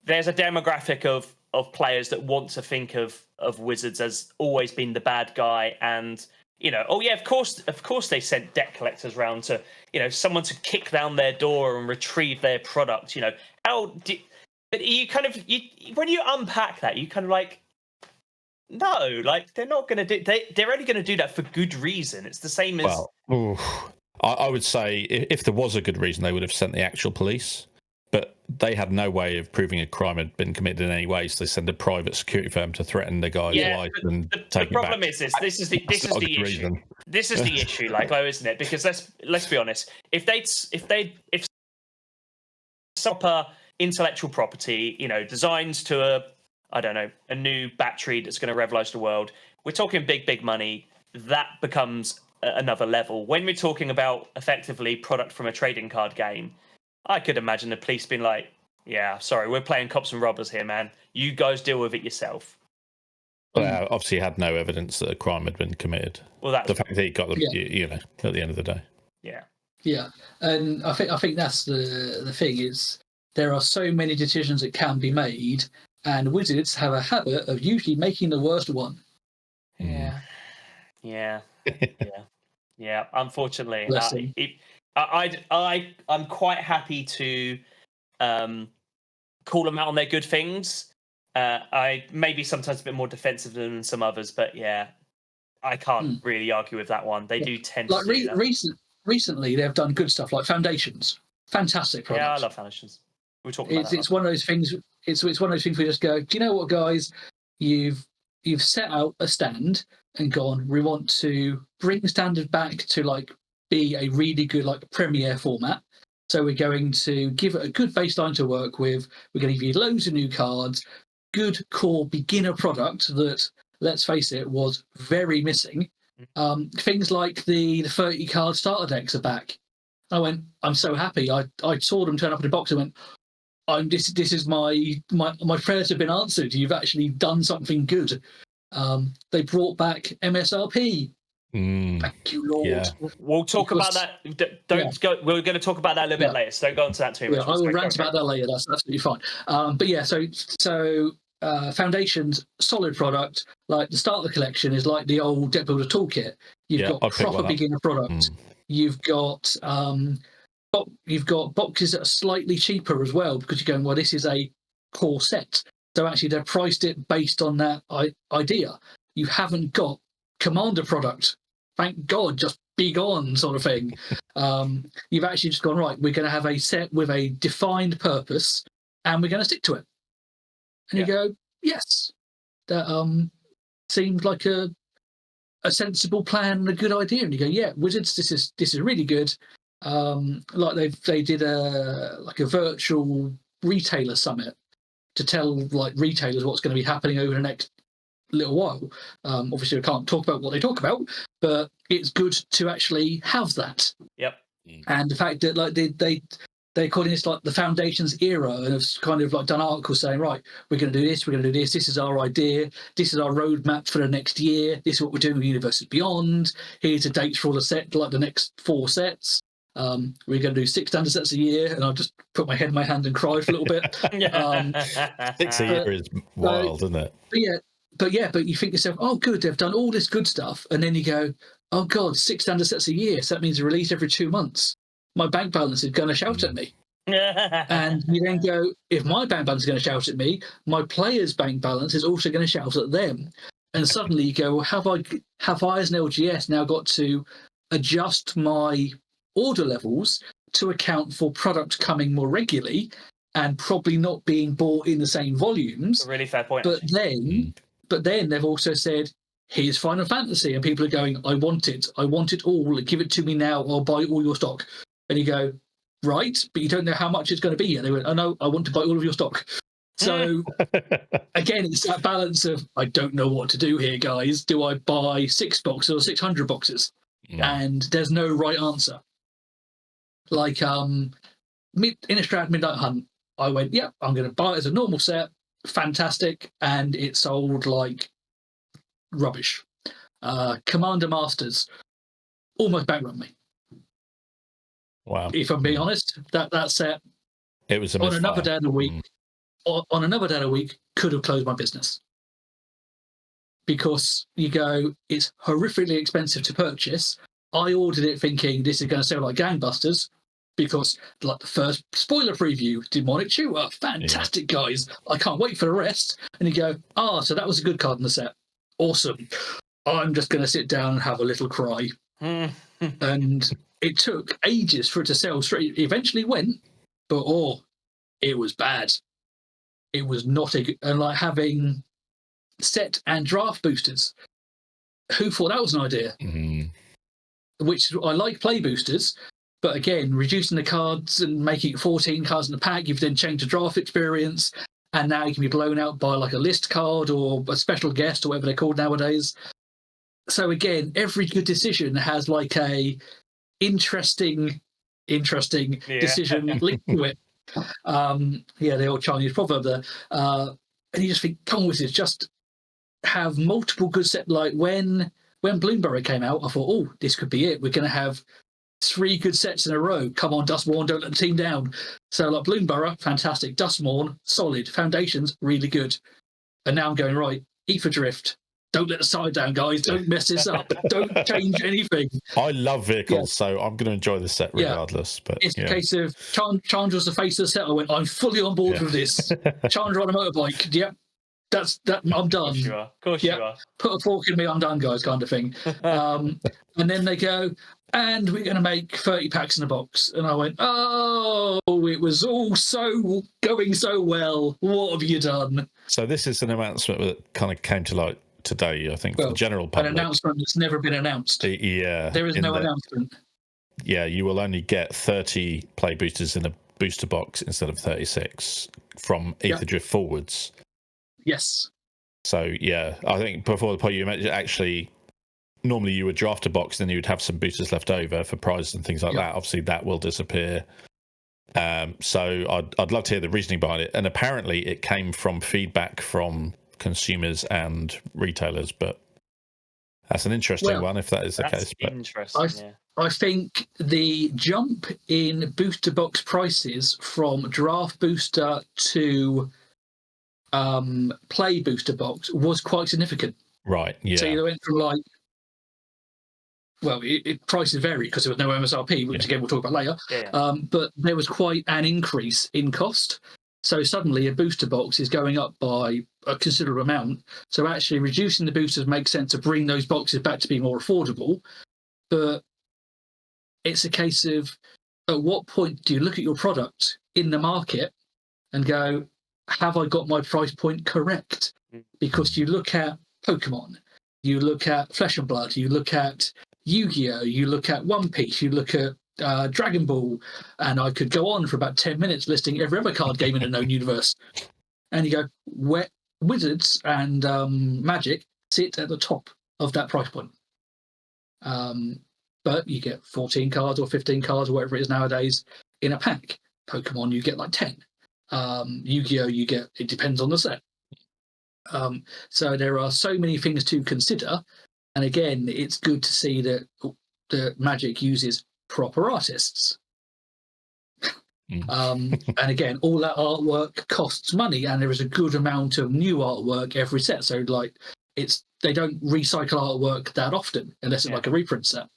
there's a demographic of players that want to think of Wizards as always being the bad guy, and of course they sent debt collectors around to someone to kick down their door and retrieve their product. But you kind of when you unpack that, you kind of like, no, like they're not going to do. They're only going to do that for good reason. It's the same as. Well, I would say if there was a good reason, they would have sent the actual police. But they had no way of proving a crime had been committed in any way, so they sent a private security firm to threaten the guy's life and take the problem is this is the issue. This is the issue, like, though, isn't it? Because let's be honest, if proper intellectual property, designs to a new battery that's going to revolutionize the world, we're talking big money. That becomes another level. When we're talking about effectively product from a trading card game, I could imagine the police being like, yeah, sorry, we're playing cops and robbers here, man. You guys deal with it yourself. Well, obviously had no evidence that a crime had been committed. Well, that's the fact that he got them, at the end of the day. Yeah, and I think that's the thing is there are so many decisions that can be made, and Wizards have a habit of usually making the worst one. Yeah. Unfortunately, I'm quite happy to call them out on their good things. I maybe sometimes a bit more defensive than some others, but I can't really argue with that one. They do tend to do that. Recently, they've done good stuff like Foundations. Fantastic product. Yeah, I love Foundations. We're talking about it's one of those things. It's one of those things we just go, do you know what, guys? You've set out a stand and gone, we want to bring standard back to like be a really good like Premiere format. So we're going to give it a good baseline to work with. We're going to give you loads of new cards, good core beginner product that, let's face it, was very missing. Things like the 30 card starter decks are back. I went, I'm so happy. I saw them turn up in a box and went, this is my prayers have been answered. You've actually done something good. They brought back MSRP. Thank you, Lord. Yeah. We'll talk about that. Go. We're going to talk about that a little bit later. So don't go into that too much. I will rant about that later. That's absolutely fine. But yeah, so Foundations, solid product. Like the starter collection is like the old Deck Builder toolkit. You've got proper beginner product. You've got boxes that are slightly cheaper as well because you're going, well, this is a core set. So actually, they've priced it based on that idea. You haven't got Commander product. Thank God, just be gone, sort of thing. You've actually just gone, right, we're going to have a set with a defined purpose and we're going to stick to it. And you go, yes, that seems like a sensible plan and a good idea. And you go, yeah, Wizards, this is really good. Like they did a virtual retailer summit to tell like retailers what's going to be happening over the next little while. Obviously, I can't talk about what they talk about, but it's good to actually have that. Yep. And the fact that like they're calling this like the Foundations era, and have kind of like done articles saying, right, we're going to do this, we're going to do this. This is our idea. This is our roadmap for the next year. This is what we're doing with Universes Beyond. Here's the dates for all the set, like the next 4 sets. We're going to do 6 standard sets a year, and I'll just put my head in my hand and cry for a little bit. 6 a year is wild, isn't it? But you think to yourself, oh, good, they've done all this good stuff, and then you go, oh God, 6 standard sets a year, so that means a release every 2 months. My bank balance is going to shout at me. And you then go, if my bank balance is going to shout at me, my players' bank balance is also going to shout at them. And suddenly you go, well, have I as an LGS now got to adjust my order levels to account for product coming more regularly and probably not being bought in the same volumes? A really fair point. But then they've also said, here's Final Fantasy, and people are going, I want it all, give it to me now, I'll buy all your stock. And you go, right, but you don't know how much it's going to be yet. They went, oh no, I want to buy all of your stock. So again, it's that balance of, I don't know what to do here, guys. Do I buy 6 boxes or 600 boxes? And there's no right answer. Like Innistrad Midnight Hunt, I went, yeah, I'm going to buy it as a normal set. Fantastic. And it sold like rubbish. Commander Masters almost bankrupted me. Wow. If I'm being honest, that set, it was on another day of the week. On another day of the week, could have closed my business, because you go, it's horrifically expensive to purchase. I ordered it thinking this is going to sell like gangbusters, because like the first spoiler preview, Demonic Shooter, fantastic, guys. I can't wait for the rest. And you go, so that was a good card in the set. Awesome. I'm just going to sit down and have a little cry. And it took ages for it to sell straight. It eventually went, but it was bad. It was not a good, and like having set and draft boosters. Who thought that was an idea? Mm-hmm. Which I like play boosters, but again, reducing the cards and making it 14 cards in the pack, you've then changed the draft experience, and now you can be blown out by like a list card or a special guest or whatever they're called nowadays. So again, every good decision has like a interesting decision linked to it. The old Chinese proverb there. And you just think, come on, Wizards, just have multiple good sets. Like when Bloomburrow came out, I thought, oh, this could be it. We're going to have 3 good sets in a row. Come on, Dustmourn, don't let the team down. So like Bloomburrow, fantastic. Dustmourn, solid. Foundations, really good. And now I'm going, right, Ether Drift. Don't let the side down, guys. Don't mess this up. Don't change anything. I love vehicles, so I'm going to enjoy the set regardless. But it's a case of Chandra's the face of the set. I went, I'm fully on board with this. Chandra on a motorbike. Yep. That's that. I'm done. Of course you are. Put a fork in me, I'm done, guys, kind of thing. And then they go, and we're going to make 30 packs in a box. And I went, oh, it was all going so well. What have you done? So this is an announcement that kind of came to light today, I think, for the general public. An announcement that's never been announced. Yeah. There is no announcement. Yeah, you will only get 30 play boosters in a booster box instead of 36 from Ether Drift forwards. Yes. So, yeah, I think before the point you mentioned, actually, normally you would draft a box, then you would have some boosters left over for prizes and things like that. Obviously, that will disappear. So I'd love to hear the reasoning behind it. And apparently it came from feedback from consumers and retailers, but that's an interesting one if that is the case. But interesting. I think the jump in booster box prices from draft booster to play booster box was quite significant. Right, yeah. So you went from like, well, prices vary because there was no MSRP, which again we'll talk about later. But there was quite an increase in cost. So suddenly a booster box is going up by a considerable amount. So actually reducing the boosters makes sense to bring those boxes back to be more affordable. But it's a case of, at what point do you look at your product in the market and go, have I got my price point correct? Because you look at Pokemon, you look at Flesh and Blood, you look at Yu-Gi-Oh!, you look at One Piece, you look at Dragon Ball, and I could go on for about 10 minutes listing every other card game in a known universe. And you go, Wizards and Magic sit at the top of that price point. But you get 14 cards or 15 cards or whatever it is nowadays in a pack. Pokemon, you get like 10. Yu-Gi-Oh! You get, it depends on the set. So there are so many things to consider. And again, it's good to see that the Magic uses proper artists. And again, all that artwork costs money, and there is a good amount of new artwork every set. So like, they don't recycle artwork that often unless it's like a reprint set.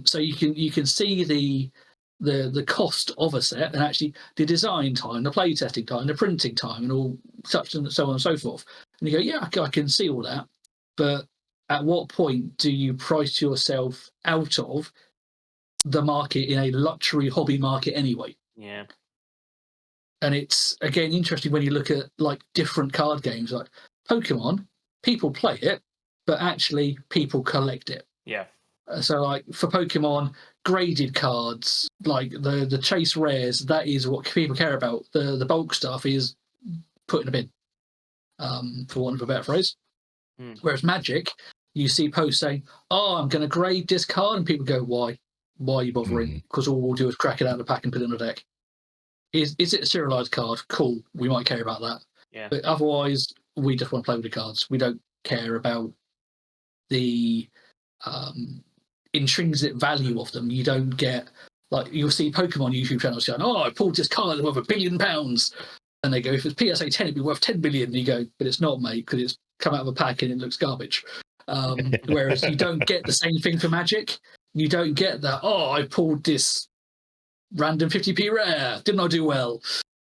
So you can see the cost of a set, and actually the design time, the play testing time, the printing time, and all such and so on and so forth. And you go, yeah, I can see all that, but at what point do you price yourself out of the market in a luxury hobby market anyway? Yeah. And it's, again, interesting when you look at like different card games, like Pokemon, people play it, but actually people collect it. Yeah. So like for Pokemon, graded cards, like the chase rares, that is what people care about. The bulk stuff is put in a bin, for want of a better phrase. Whereas Magic, you see posts saying, oh, I'm going to grade this card, and people go, why? Why are you bothering? Because all we'll do is crack it out of the pack and put it in a deck. Is it a serialized card? Cool, we might care about that. Yeah. But otherwise, we just want to play with the cards. We don't care about the intrinsic value of them. You don't get, like, you'll see Pokemon YouTube channels saying, oh, I pulled this card worth £1 billion. And they go, if it's PSA 10, it'd be worth 10 billion. And you go, but it's not, mate, because it's come out of a pack and it looks garbage. Whereas you don't get the same thing for Magic. You don't get that, oh, I pulled this random 50p rare. Didn't I do well?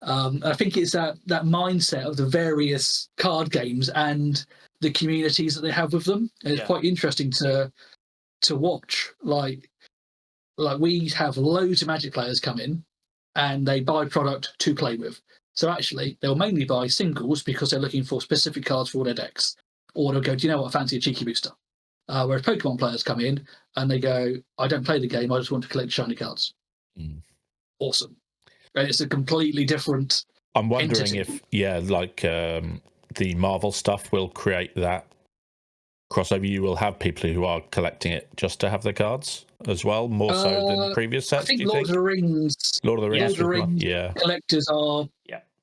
I think it's that mindset of the various card games and the communities that they have with them. And it's quite interesting to watch. Like we have loads of Magic players come in, and they buy product to play with. So actually, they'll mainly buy singles because they're looking for specific cards for their decks. Or they'll go, do you know what, I fancy a cheeky booster. Whereas Pokemon players come in and they go, I don't play the game, I just want to collect shiny cards. Awesome. And it's a completely different I'm wondering entity. if, the Marvel stuff will create that crossover. You will have people who are collecting it just to have the cards as well, more so than previous sets. I think Lord of the Rings collectors are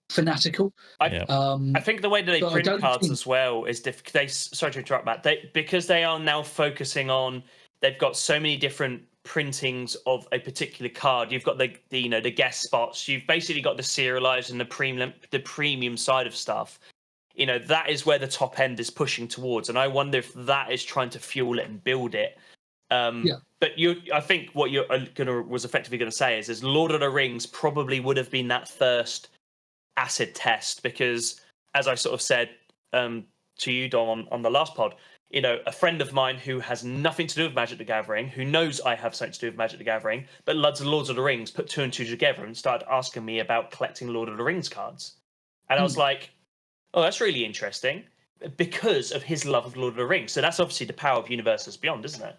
fanatical. I think the way that they print cards as well is difficult. Sorry to interrupt, Matt. Because they are now focusing on, they've got so many different printings of a particular card. You've got the guest spots. You've basically got the serialized and the premium side of stuff. That is where the top end is pushing towards, and I wonder if that is trying to fuel it and build it. But I think what you're was effectively going to say is Lord of the Rings probably would have been that first acid test, because as I sort of said to you, Dom, on the last pod, a friend of mine who has nothing to do with Magic the Gathering, who knows I have something to do with Magic the Gathering, but loves Lords of the Rings, put 2 and 2 together and started asking me about collecting Lord of the Rings cards. And I was like, oh, that's really interesting, because of his love of Lord of the Rings. So that's obviously the power of Universes Beyond, isn't it?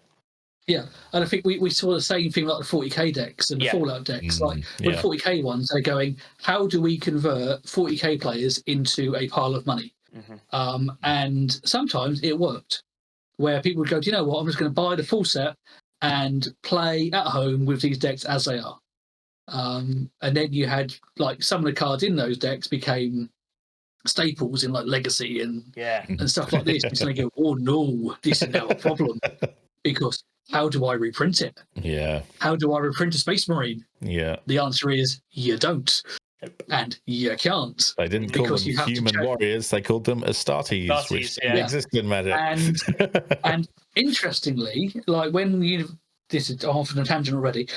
Yeah, and I think we saw the same thing like the 40k decks and the Fallout decks. With 40k ones, they're going, how do we convert 40k players into a pile of money? And sometimes it worked, where people would go, do you know what, I'm just going to buy the full set and play at home with these decks as they are. And then you had, some of the cards in those decks became staples in Legacy and stuff like this. And they go, oh no, this is now a problem, because how do I reprint it? How do I reprint a Space Marine? The answer is you don't. And you can't. They didn't call them human warriors, they called them Astartes, which exist in Magic. And interestingly, when this is off on a tangent already.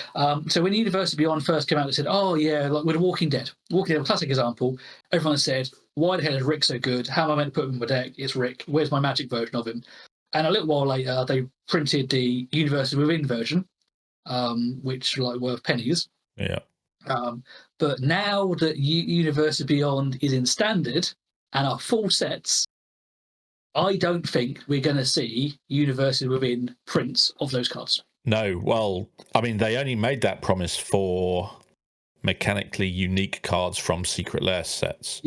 So when Universes Beyond first came out, they said, oh yeah, with Walking Dead, a classic example, everyone said, why the hell is Rick so good? How am I meant to put him in my deck? It's Rick. Where's my Magic version of him? And a little while later, they printed the Universes Within version, which worth pennies. But now that Universes Beyond is in standard and are full sets, I don't think we're going to see Universes Within prints of those cards. No, well, I mean, they only made that promise for mechanically unique cards from Secret Lair sets.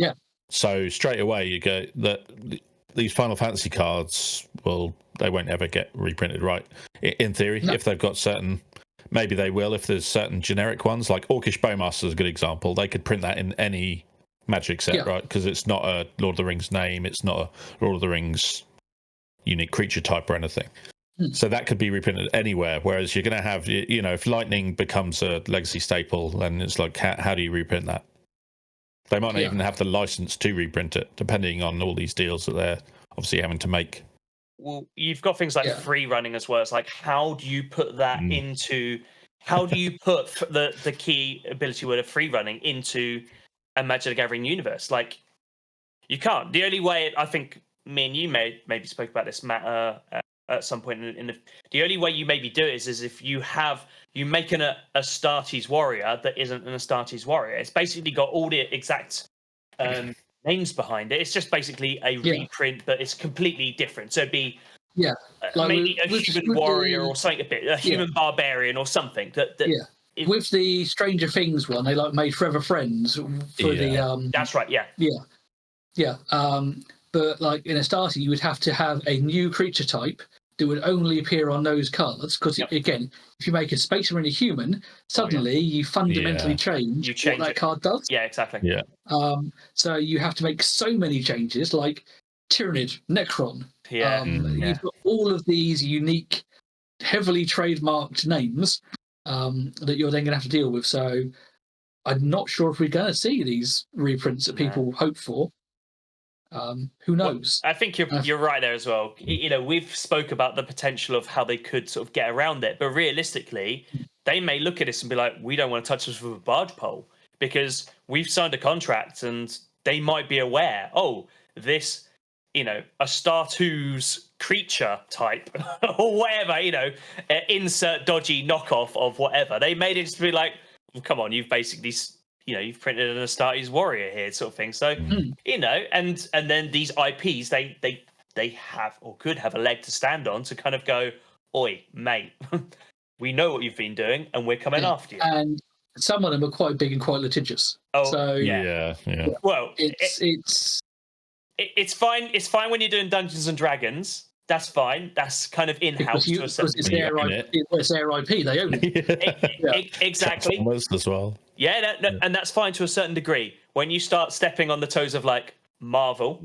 So straight away you go that these Final Fantasy cards, they won't ever get reprinted, right? In theory, if they've got certain, maybe they will if there's certain generic ones, like Orcish Bowmaster is a good example. They could print that in any Magic set, right? Because it's not a Lord of the Rings name, it's not a Lord of the Rings unique creature type or anything. So that could be reprinted anywhere, whereas you're going to have, if Lightning becomes a Legacy staple, then it's how do you reprint that? They might not even have the license to reprint it, depending on all these deals that they're obviously having to make. Well, you've got things like free running as well. It's how do you put that into? How do you put the key ability word of free running into a Magic the Gathering universe? You can't. The only way, I think, me and you maybe spoke about this, Matt, at some point in the only way you maybe do it is if you make an Astartes warrior that isn't an Astartes warrior. It's basically got all the exact names behind it. It's just basically a reprint, but it's completely different. So it'd be maybe a human warrior or something, a human barbarian or something. With the Stranger Things one, they made Forever Friends for the. That's right. But in Astartes, you would have to have a new creature type that would only appear on those cards, because again, if you make a Space Marine a human, suddenly you fundamentally change what that card does. Yeah, exactly. So you have to make so many changes, like Tyrannid, Necron. You've got all of these unique, heavily trademarked names that you're then going to have to deal with. So I'm not sure if we're going to see these reprints that people hope for. Who knows? Well, I think you're right there as well. We've spoke about the potential of how they could sort of get around it, but realistically, they may look at this and be like, we don't want to touch this with a barge pole, because we've signed a contract, and they might be aware, this, a Star 2's creature type or whatever, insert dodgy knockoff of whatever. They made it to be like, well, come on, you've basically you've printed an Astartes Warrior here, sort of thing. So and then these IPs they have or could have a leg to stand on to kind of go, oi, mate, we know what you've been doing, and we're coming after you. And some of them are quite big and quite litigious. Oh, so yeah. Well, it's fine. It's fine when you're doing Dungeons and Dragons. That's fine. That's kind of in-house to a certain degree. It's their IP. They own it. Exactly. As well. Yeah, and that's fine to a certain degree. When you start stepping on the toes of like Marvel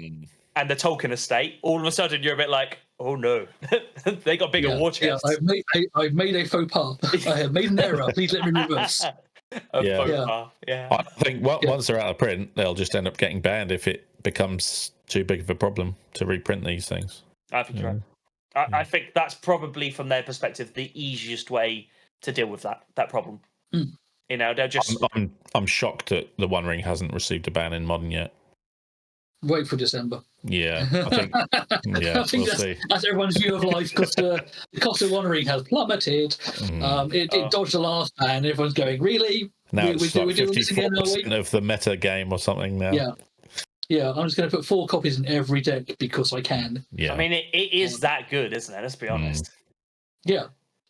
and the Tolkien estate, all of a sudden you're a bit like, oh no, they got bigger war chests. I've made a faux pas. I have made an error. Please let me reverse. I think once they're out of print, they'll just end up getting banned if it becomes too big of a problem to reprint these things. I think you're right. I think that's probably, from their perspective, the easiest way to deal with that problem. They'll just. I'm shocked that the One Ring hasn't received a ban in Modern yet. Wait for December. Yeah, I think that's everyone's view of life, because the cost of One Ring has plummeted. It dodged the last ban. Everyone's going, really? Now it's like 54% of the meta game or something now. Yeah, I'm just going to put 4 copies in every deck because I can. Yeah. I mean, it is that good, isn't it? Let's be honest. Yeah.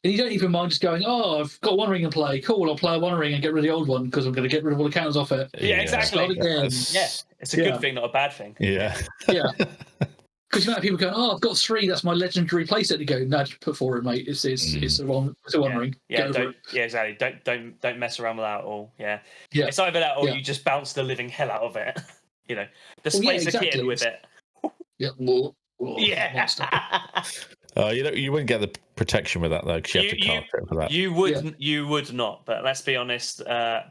And you don't even mind just going, oh, I've got One Ring in play. Cool, I'll play a One Ring and get rid of the old one because I'm going to get rid of all the counters off it. Yeah, exactly. It's a good thing, not a bad thing. Yeah. Yeah. Because you might have people going, oh, I've got 3. That's my legendary playset. You go, no, just put 4 in, mate. It's a One Ring. Yeah, exactly. Don't mess around with that at all. Yeah. It's either that or you just bounce the living hell out of it. Displace a kid with it. Yeah. You wouldn't get the protection with that though, because you have to cast it for that. You would not. But let's be honest,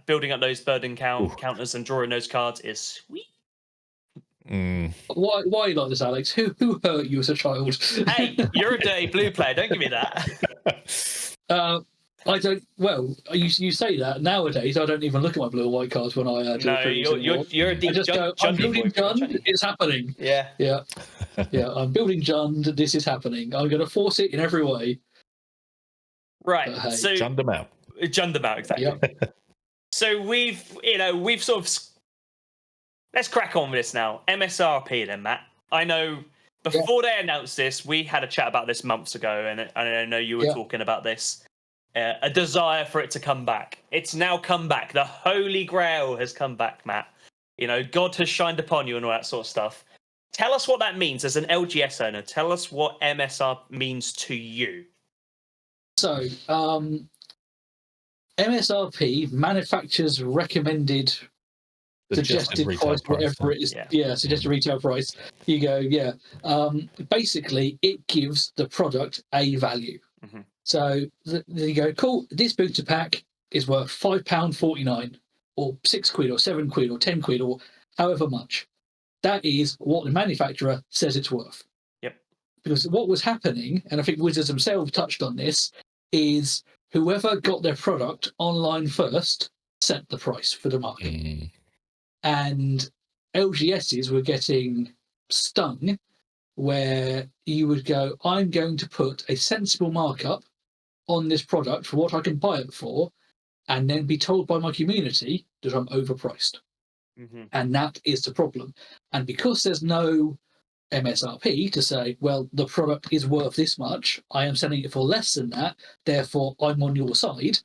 building up those burden counters and drawing those cards is sweet. Why like this, Alex? Who hurt you as a child? Hey, you're a dirty blue player. Don't give me that. I don't. Well, you say that nowadays. I don't even look at my blue and white cards when I do. No, you're a deep. I just go, I'm building Jund. It's happening. Yeah. I'm building Jund. This is happening. I'm going to force it in every way. Right. So Jund them out. Exactly. Yep. So we've sort of. Let's crack on with this now. MSRP then, Matt. I know before they announced this, we had a chat about this months ago, and I know you were talking about this. A desire for it to come back. It's now come back. The Holy Grail has come back, Matt. God has shined upon you and all that sort of stuff. Tell us what that means as an LGS owner. Tell us what MSR means to you. So, MSRP, manufacturer's recommended suggested price, whatever it is. Suggested retail price. You go, basically, it gives the product a value. Mm-hmm. So you go, cool, this booster pack is worth £5.49 or £6 or £7 or £10 or however much. That is what the manufacturer says it's worth. Yep. Because what was happening, and I think Wizards themselves touched on this, is whoever got their product online first set the price for the market. And LGSs were getting stung where you would go, I'm going to put a sensible markup on this product for what I can buy it for, and then be told by my community that I'm overpriced. And that is the problem. And because there's no MSRP to say, well, the product is worth this much, I am selling it for less than that, therefore I'm on your side.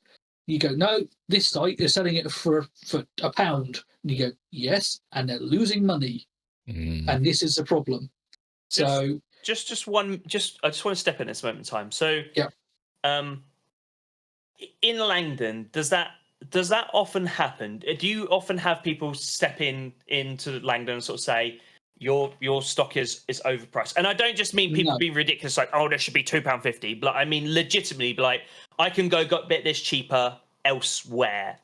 You go, no, this site is selling it for £1. And you go, yes, and they're losing money. And this is the problem. I just want to step in this moment in time. So, in Langdon, does that often happen? Do you often have people step into Langdon and sort of say your stock is overpriced? And I don't just mean people being ridiculous, like, oh, there should be £2.50, but I mean legitimately, like, I can go get this cheaper elsewhere.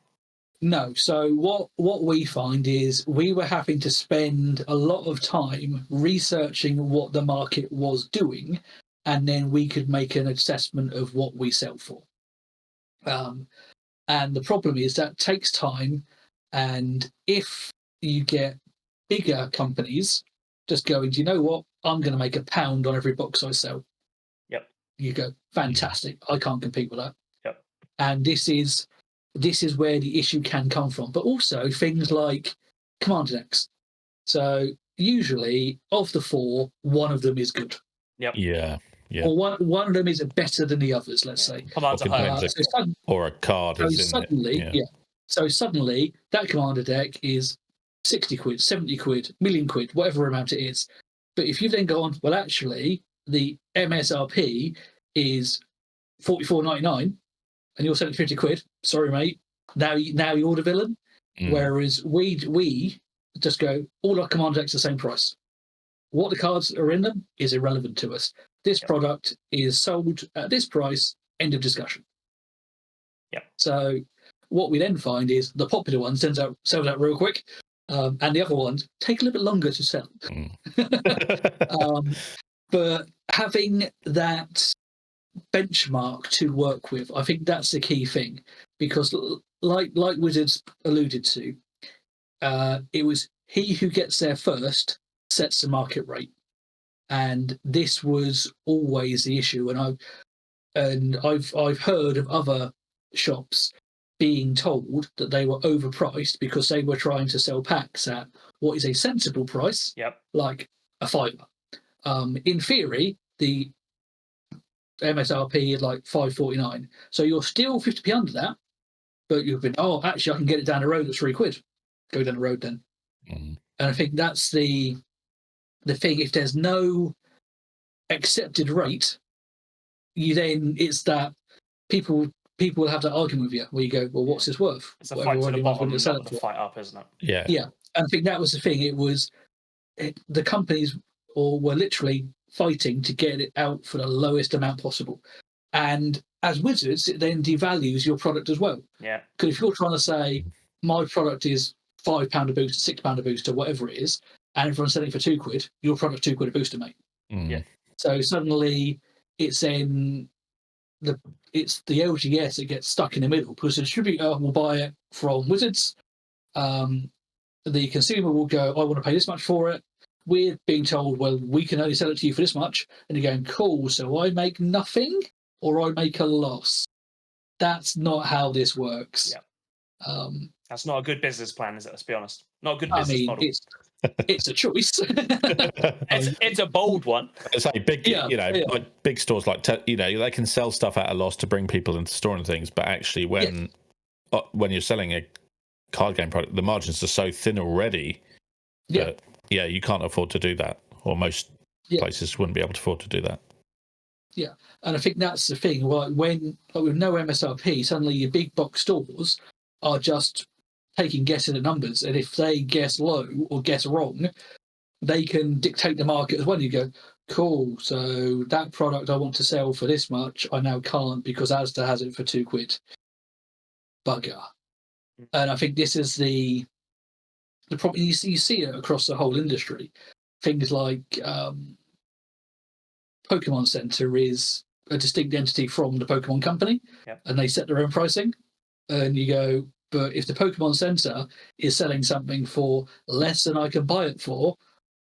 No. So what we find is we were having to spend a lot of time researching what the market was doing, and then we could make an assessment of what we sell for. And the problem is that takes time, and if you get bigger companies just going, do you know what? I'm going to make £1 on every box I sell. Yep. You go, fantastic. I can't compete with that. Yep. And this is this is where the issue can come from. But also things like commander decks. So usually of the 4, one of them is good. Yep. Yeah. Or one of them is better than the others, let's say. Or a card is in suddenly, it. Yeah. So suddenly that commander deck is 60 quid, 70 quid, million quid, whatever amount it is. But if you've then gone, well, actually, the MSRP is 44.99 and you're selling 50 quid, sorry, mate, now you're the villain. Whereas we just go, all our commander decks are the same price. What the cards are in them is irrelevant to us. This product is sold at this price, end of discussion. Yeah. So what we then find is the popular one sells out real quick, and the other ones take a little bit longer to sell. But having that benchmark to work with, I think that's the key thing, because like Wizards alluded to, it was he who gets there first sets the market rate, and this was always the issue. And I've heard of other shops being told that they were overpriced because they were trying to sell packs at what is a sensible price, like a £5. In theory, the MSRP is like £5.49, so you're still 50p under that, but you've been, actually I can get it down the road at £3. Go down the road then. And I think that's the thing. If there's no accepted rate, it's that people will have that argument with you where you go, well, what's this worth? It's a fight to the bottom, not the fight up, isn't it? Yeah. And I think that was the thing. It was the companies were literally fighting to get it out for the lowest amount possible. And as Wizards, it then devalues your product as well. Yeah. Because if you're trying to say my product is £5 a booster, £6 a booster, whatever it is, and everyone's selling for £2, your product £2 a booster, mate. Yeah. So suddenly it's the LGS that gets stuck in the middle, because the distributor will buy it from Wizards. The consumer will go, I want to pay this much for it. We're being told, well, we can only sell it to you for this much. And you're going, cool, so I make nothing or I make a loss. That's not how this works. Yeah. That's not a good business plan, is it? Let's be honest. Not a good business model. It's a choice. it's a bold one. It's like like big stores like they can sell stuff at a loss to bring people into the store and things, but actually when you're selling a card game product, the margins are so thin already that you can't afford to do that, or most places wouldn't be able to afford to do that. Yeah, and I think that's the thing. Like with no MSRP, suddenly your big box stores are just taking guessing at numbers, and if they guess low or guess wrong, they can dictate the market as well. You go, cool, so that product I want to sell for this much, I now can't because Asda has it for £2. Bugger. And I think this is the problem. You see it across the whole industry. Things like Pokemon Center is a distinct entity from the Pokemon Company, and they set their own pricing. And you go, but if the Pokemon Center is selling something for less than I can buy it for,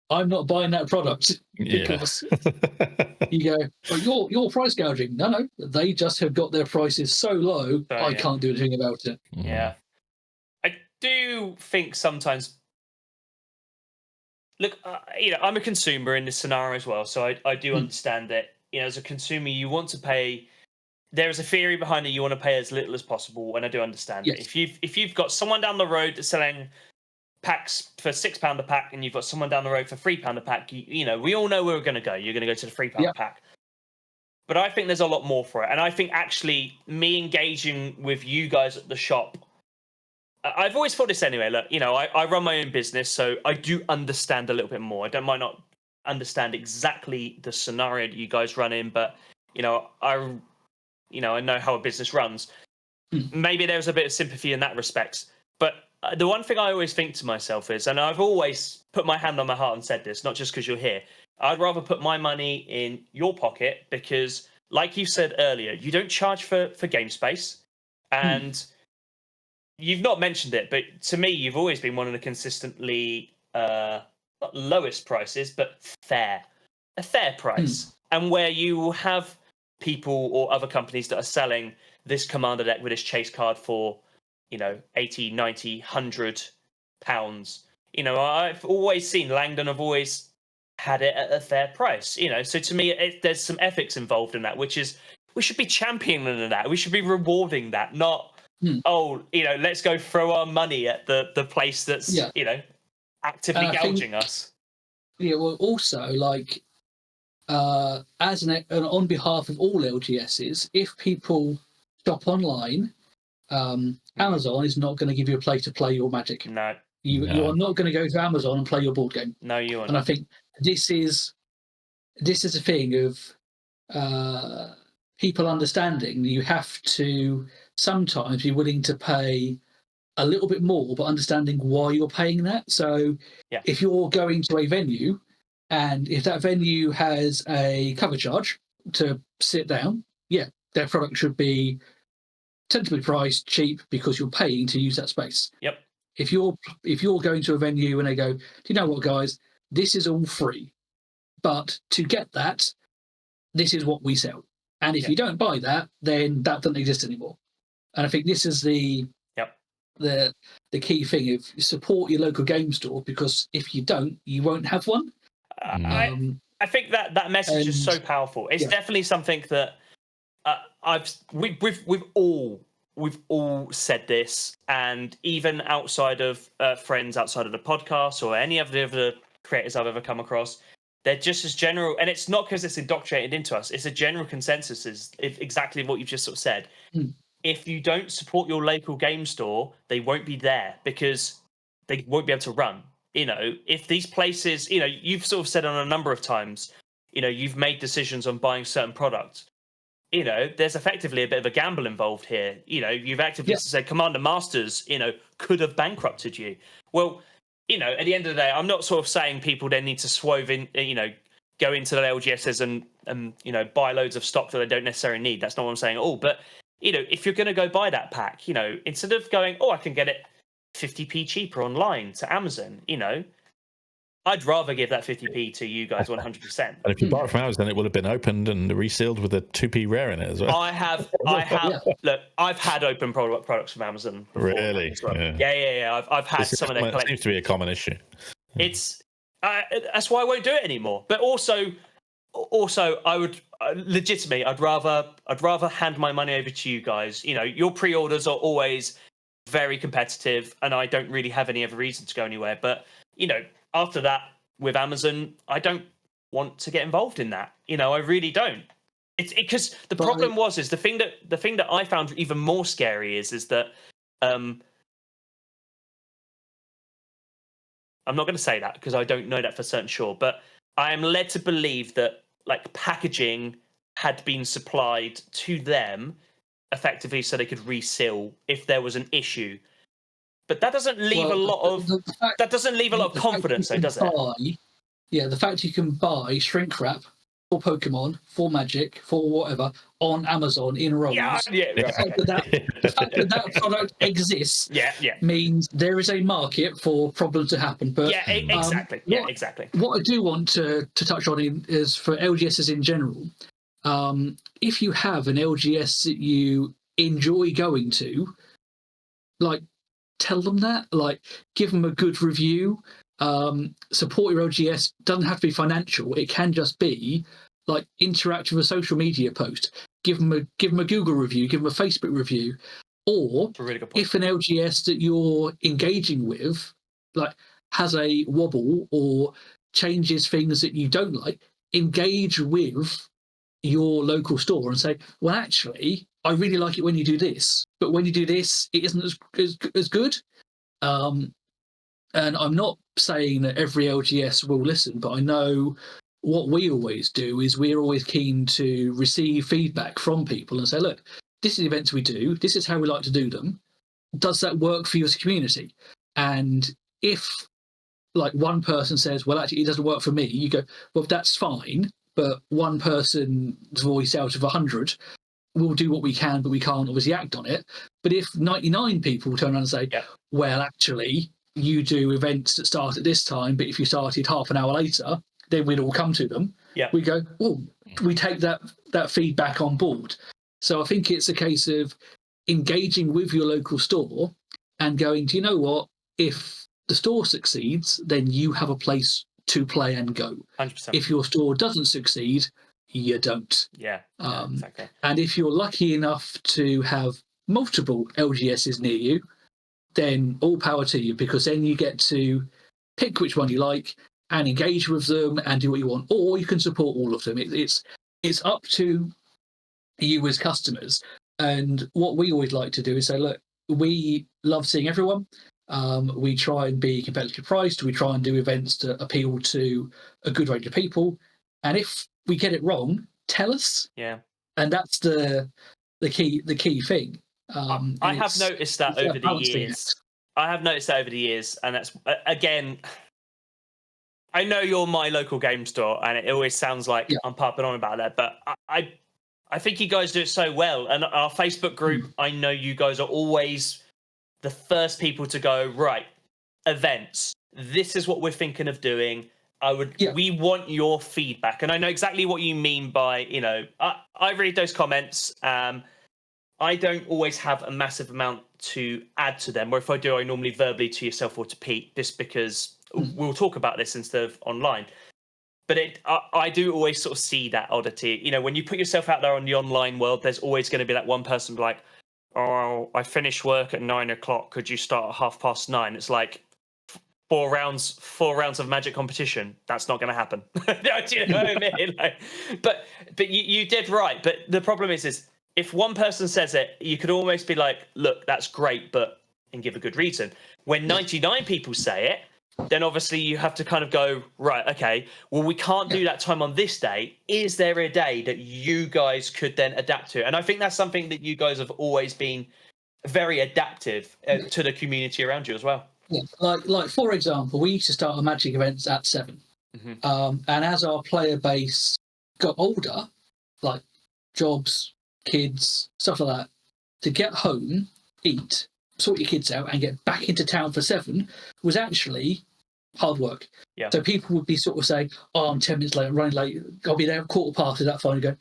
I'm not buying that product because you go, well, you're price gouging. No, they just have got their prices so low, I can't do anything about it. Yeah. I do think sometimes, look, I'm a consumer in this scenario as well, so I do understand that, as a consumer, you want to pay. There is a theory behind it. You want to pay as little as possible, and I do understand it. If you've got someone down the road that's selling packs for £6 a pack, and you've got someone down the road for £3 a pack, we all know where we're going to go. You're going to go to the £3 pack. But I think there's a lot more for it, and I think actually me engaging with you guys at the shop, I've always thought this anyway. Look, I run my own business, so I do understand a little bit more. I might not understand exactly the scenario that you guys run in, but I know how a business runs. Maybe there's a bit of sympathy in that respect. But the one thing I always think to myself is, and I've always put my hand on my heart and said this, not just because you're here, I'd rather put my money in your pocket because, like you said earlier, you don't charge for game space. And you've not mentioned it, but to me, you've always been one of the consistently, not lowest prices, but a fair price. And where you have people or other companies that are selling this commander deck with this chase card for £80, £90, £100. I've always seen Langdon have always had it at a fair price. So to me, there's some ethics involved in that, which is we should be championing that. We should be rewarding that, not let's go throw our money at the place that's actively gouging us. Yeah, well, also as on behalf of all LGSs, if people shop online, Amazon is not going to give you a place to play your Magic. No. You are not going to go to Amazon and play your board game. No, you are not. And I think this is a thing of people understanding that you have to sometimes be willing to pay a little bit more, but understanding why you're paying that. So if you're going to a venue and if that venue has a cover charge to sit down, their product should be tentatively priced cheap because you're paying to use that space. Yep. If you're going to a venue and they go, do you know what, guys, this is all free, but to get that, this is what we sell. And if you don't buy that, then that doesn't exist anymore. And I think this is the key thing of support your local game store, because if you don't, you won't have one. I think that message is so powerful. It's definitely something that we've all said this, and even outside of friends, outside of the podcast or any of the other creators I've ever come across, they're just as general. And it's not because it's indoctrinated into us. It's a general consensus is exactly what you've just sort of said. If you don't support your local game store, they won't be there because they won't be able to run. If these places, you've sort of said on a number of times, you've made decisions on buying certain products. There's effectively a bit of a gamble involved here. You've actively said Commander Masters, could have bankrupted you. Well, at the end of the day, I'm not sort of saying people then need to swerve in, go into the LGSs and buy loads of stock that they don't necessarily need. That's not what I'm saying at all. But, if you're going to go buy that pack, instead of going, I can get it 50p cheaper online to Amazon, I'd rather give that 50p to you guys 100%. And if you buy it from Amazon, it would have been opened and resealed with a 2p rare in it as well. I have. Look, I've had open products from Amazon before. Really? Well. Yeah. I've had some of their collections. It seems to be a common issue. It's that's why I won't do it anymore. But also, I would legitimately, I'd rather hand my money over to you guys. Your pre-orders are always very competitive, and I don't really have any other reason to go anywhere. But after that, with Amazon, I don't want to get involved in that. I really don't. It's because the problem is the thing that I found even more scary is that I'm not going to say that because I don't know that for certain sure, but I am led to believe that packaging had been supplied to them effectively so they could reseal if there was an issue. But that doesn't leave a lot of confidence, though, does it? Yeah, the fact you can buy shrink wrap for Pokemon, for Magic, for whatever on Amazon in rolls. The fact that product exists means there is a market for problems to happen. But exactly. Exactly. What I do want to touch on is for LGSs in general. If you have an LGS that you enjoy going to, tell them that, give them a good review, support your LGS. Doesn't have to be financial. It can just be interact with a social media post. Give them a Google review, give them a Facebook review, or really if an LGS that you're engaging with has a wobble or changes things that you don't like, engage with your local store and say, well, actually, I really like it when you do this, but when you do this, it isn't as good. And I'm not saying that every LGS will listen, but I know what we always do is we're always keen to receive feedback from people and say, look, this is the events we do. This is how we like to do them. Does that work for your community? And if one person says, well, actually, it doesn't work for me, you go, well, that's fine. But one person's voice out of 100, we'll do what we can, but we can't obviously act on it. But if 99 people turn around and say, well, actually, you do events that start at this time, but if you started half an hour later, then we'd all come to them. We go, oh, we take that feedback on board. So I think it's a case of engaging with your local store and going, do you know what? If the store succeeds, then you have a place to play and go. 100%. If your store doesn't succeed, you don't. Yeah, exactly. And if you're lucky enough to have multiple LGSs near you, then all power to you, because then you get to pick which one you like and engage with them and do what you want, or you can support all of them. It's up to you as customers. And what we always like to do is say, look, we love seeing everyone. We try and be competitively priced. We try and do events to appeal to a good range of people. And if we get it wrong, tell us. Yeah. And that's the key thing. I have noticed that over the years. I have noticed that over the years, and that's again. I know you're my local game store, and it always sounds like I'm popping on about that, but I think you guys do it so well. And our Facebook group, I know you guys are always the first people to go, right, events. This is what we're thinking of doing. We want your feedback. And I know exactly what you mean by, I read those comments. I don't always have a massive amount to add to them. Or if I do, I normally verbally to yourself or to Pete, just because we'll talk about this instead of online. But I do always sort of see that oddity. When you put yourself out there on the online world, there's always going to be that one person like, oh, I finish work at 9 o'clock. Could you start at 9:30? It's like 4 rounds of Magic competition. That's not going to happen. Do you know what I mean? But you did right. But the problem is if one person says it, you could almost be like, look, that's great, and give a good reason. When 99 people say it, then obviously you have to kind of go, right, okay, well, we can't do that time on this day. Is there a day that you guys could then adapt to? And I think that's something that you guys have always been very adaptive to the community around you as well. Yeah, like for example, we used to start our Magic events at 7. Mm-hmm. And as our player base got older, like jobs, kids, stuff like that, to get home, eat, sort your kids out, and get back into town for 7 was actually hard work. Yeah. So people would be sort of saying, oh, I'm 10 minutes late, I'm running late, I'll be there at 15:15, is that fine? And go,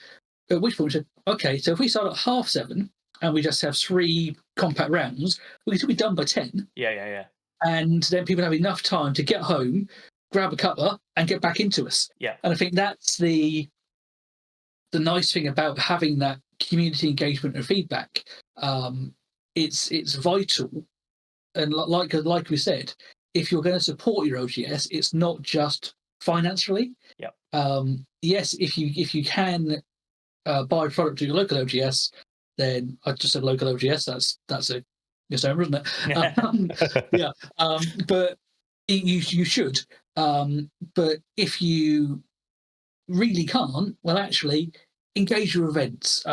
at which point we said, okay, so if we start at 7:30 and we just have 3 compact rounds, we can still be done by 10. Yeah. And then people have enough time to get home, grab a cuppa, and get back into us. Yeah. And I think that's the nice thing about having that community engagement and feedback. It's vital, and like we said, if you're going to support your LGS, it's not just financially. Yeah. Yes, if you can buy a product to your local LGS, then I just said local LGS. That's a misnomer, isn't it? Yeah. But you should. But if you really can't, well, actually engage your events.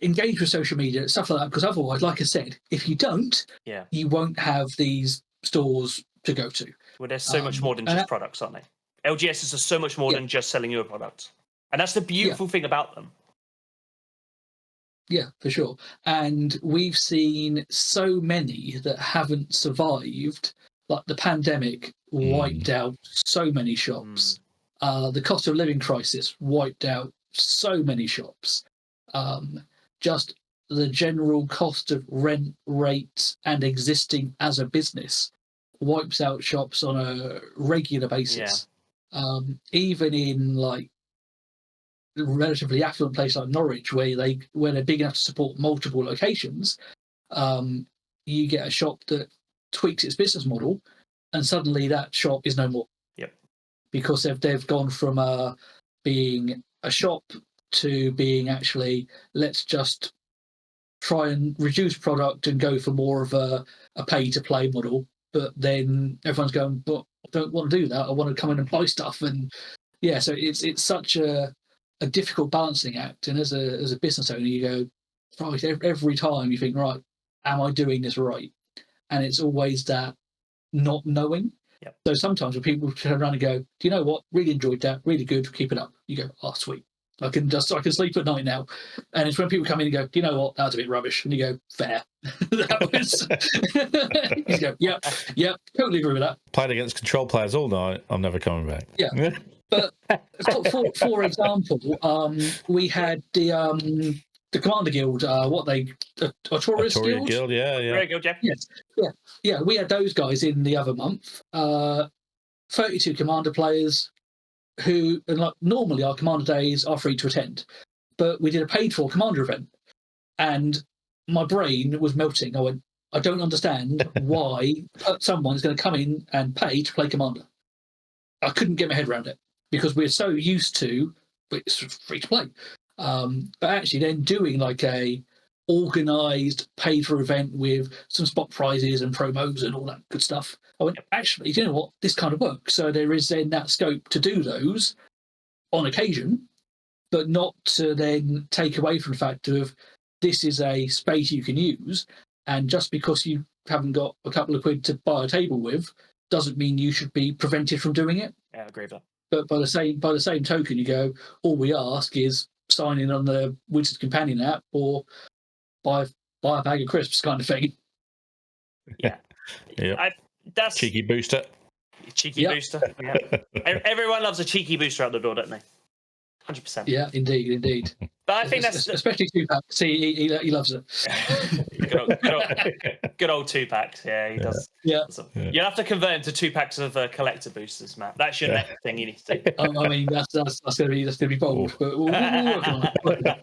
Engage with social media, stuff like that, because otherwise, like I said, if you don't, you won't have these stores to go to. Well, there's so much more than just products, aren't they? LGSs are so much more than just selling you a product. And that's the beautiful thing about them. Yeah, for sure. And we've seen so many that haven't survived. Like the pandemic wiped out so many shops. The cost of living crisis wiped out so many shops. Just the general cost of rent rates and existing as a business wipes out shops on a regular basis. Even in like a relatively affluent place like Norwich, where they're big enough to support multiple locations, you get a shop that tweaks its business model, and suddenly that shop is no more. Yep. Because they've gone from being a shop to being actually, let's just try and reduce product and go for more of a pay-to-play model. But then everyone's going, but I don't want to do that. I want to come in and buy stuff. And so it's such a difficult balancing act. And as a business owner, you go, right, every time you think, right, am I doing this right? And it's always that not knowing. Yep. So sometimes when people turn around and go, do you know what? Really enjoyed that. Really good. Keep it up. You go, oh, sweet. I can sleep at night now. And it's when people come in and go, do you know what? That was a bit rubbish. And you go, fair. That was... You go, yep, totally agree with that. Played against control players all night. I'm never coming back. Yeah. But for example, we had the the Commander Guild, Artorias Guild? Yeah. Guild, yeah. Yes, yeah. We had those guys in the other month. 32 Commander players who, and like normally our Commander days are free to attend, but we did a paid-for Commander event, and my brain was melting. I went, I don't understand why someone's going to come in and pay to play Commander. I couldn't get my head around it because we're so used to it's free to play. But actually, then doing like a organised paid-for event with some spot prizes and promos and all that good stuff, I went, actually, you know what? This kind of works. So there is then that scope to do those on occasion, but not to then take away from the fact of this is a space you can use, and just because you haven't got a couple of quid to buy a table with doesn't mean you should be prevented from doing it. Yeah, I agree with that. But by the same token, you go, all we ask is sign in on the Wizard Companion app or buy a bag of crisps kind of thing. Yeah. That's cheeky booster. Booster. Yeah. Everyone loves a cheeky booster out the door, don't they? 100%. Yeah, indeed. But I think that's especially 2-pack. See, he loves it. good old 2-packs. Yeah, he does. Yeah. You'll have to convert into 2-packs of collector boosters, Matt. That's your next thing you need to do. I mean, that's going to be bold, but we'll work on it.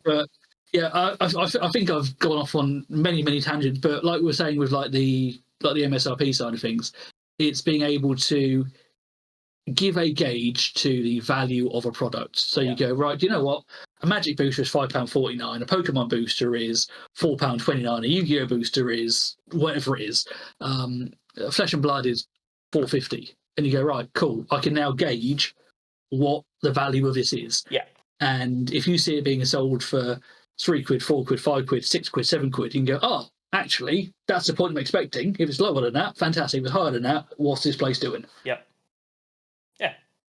But yeah, I think I've gone off on many tangents. But like we were saying with like the MSRP side of things, it's being able to give a gauge to the value of a product. So you go, right, you know what? A Magic booster is £5.49, a Pokemon booster is £4.29, a Yu-Gi-Oh booster is whatever it is. Flesh and Blood is £4.50. And you go, right, cool. I can now gauge what the value of this is. Yeah. And if you see it being sold for £3, £4, £5, £6, £7, you can go, actually, that's the point I'm expecting. If it's lower than that, fantastic. If it's higher than that, what's this place doing? Yep.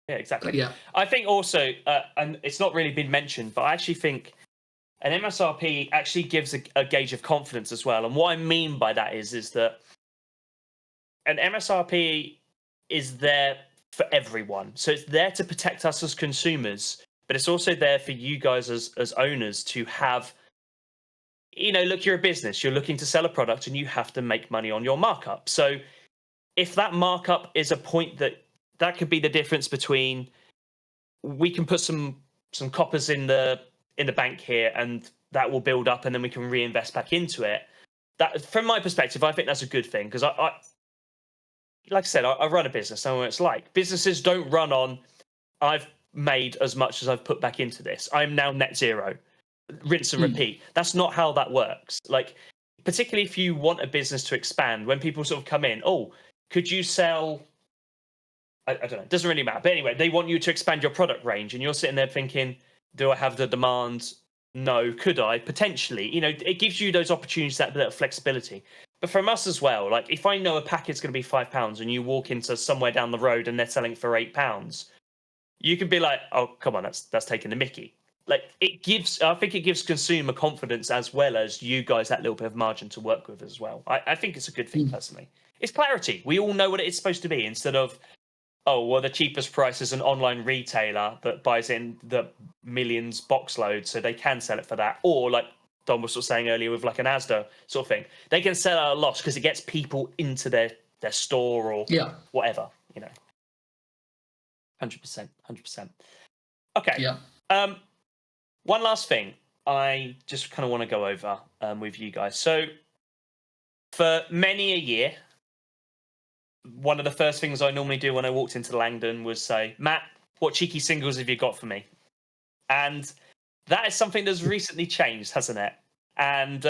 Yeah, exactly. Yeah. I think also, and it's not really been mentioned, but I actually think an MSRP actually gives a gauge of confidence as well. And what I mean by that is that an MSRP is there for everyone. So it's there to protect us as consumers, but it's also there for you guys as owners to have, look, you're a business, you're looking to sell a product and you have to make money on your markup. So if that markup is a point that could be the difference between we can put some coppers in the bank here and that will build up and then we can reinvest back into it. That, from my perspective, I think that's a good thing because I like I said, I run a business. I know what it's like. Businesses don't run on, I've made as much as I've put back into this. I'm now net zero. Rinse and repeat. That's not how that works. Like, particularly if you want a business to expand, when people sort of come in, could you sell... I don't know, it doesn't really matter. But anyway, they want you to expand your product range and you're sitting there thinking, do I have the demand? No. Could I? Potentially. It gives you those opportunities, that bit of flexibility. But from us as well, like if I know a packet's going to be £5 and you walk into somewhere down the road and they're selling for £8, you could be like, oh, come on, that's taking the mickey. Like I think it gives consumer confidence as well as you guys that little bit of margin to work with as well. I think it's a good thing personally. It's clarity. We all know what it's supposed to be instead of, the cheapest price is an online retailer that buys in the millions box loads, so they can sell it for that. Or like Don was sort of saying earlier with like an Asda sort of thing, they can sell at a loss because it gets people into their store or whatever, 100%. Okay. Yeah. One last thing I just kind of want to go over with you guys. So for many a year, one of the first things I normally do when I walked into Langdon was say, Matt, what cheeky singles have you got for me? And that is something that's recently changed, hasn't it? And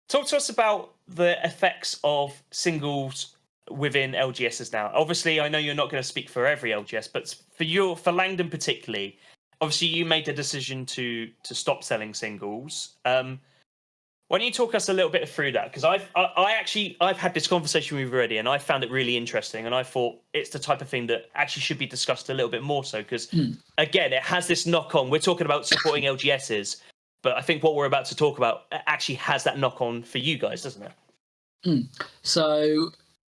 talk to us about the effects of singles within LGSs now. Obviously, I know you're not going to speak for every LGS, but for Langdon particularly, obviously you made the decision to stop selling singles. Why don't you talk us a little bit through that? Because I've had this conversation with you already, and I found it really interesting. And I thought it's the type of thing that actually should be discussed a little bit more so. Because again, it has this knock on. We're talking about supporting LGSs, but I think what we're about to talk about actually has that knock on for you guys, doesn't it? So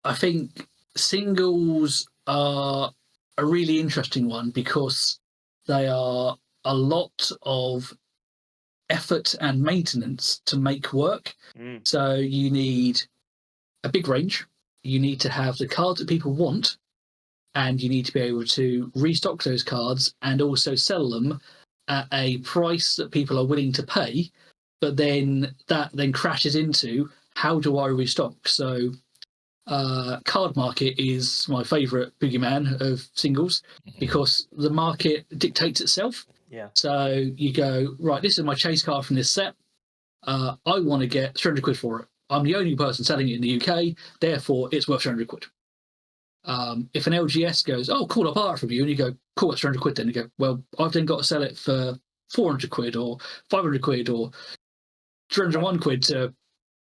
I think singles are a really interesting one because they are a lot of effort and maintenance to make work. So you need a big range. You need to have the cards that people want, and you need to be able to restock those cards and also sell them at a price that people are willing to pay. But then that then crashes into, how do I restock? So Cardmarket is my favourite boogeyman of singles, because the market dictates itself. Yeah. So you go, right, this is my chase card from this set. I want to get 300 quid for it. I'm the only person selling it in the UK, therefore it's worth 300 quid. If an LGS goes, oh, cool, I'll buy it from you, and you go, cool, that's 300 quid, then you go, well, I've then got to sell it for 400 quid or 500 quid or 301 quid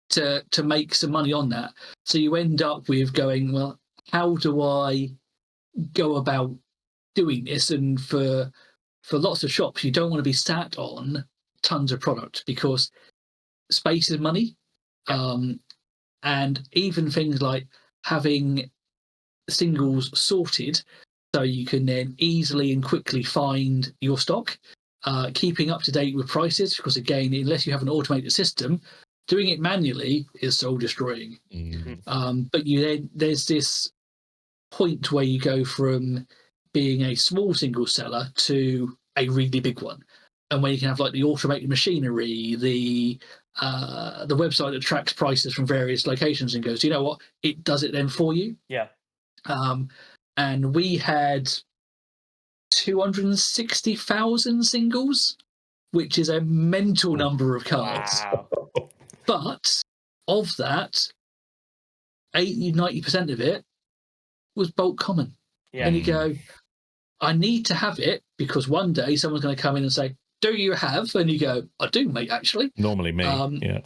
to make some money on that. So you end up with going, well, how do I go about doing this? And for lots of shops, you don't want to be sat on tons of product, because space is money. And even things like having singles sorted so you can then easily and quickly find your stock, keeping up to date with prices, because again, unless you have an automated system, doing it manually is soul destroying. But there's this point where you go from being a small single seller to a really big one, and where you can have like the automated machinery, the website that tracks prices from various locations and goes, you know what, it does it then for you. Yeah. And we had 260,000 singles, which is a mental number of cards. Wow. But of that, 80-90% of it was bulk common. Yeah. And you go, I need to have it because one day someone's going to come in and say, do you have? And you go, I do, mate, actually. Normally me, yeah.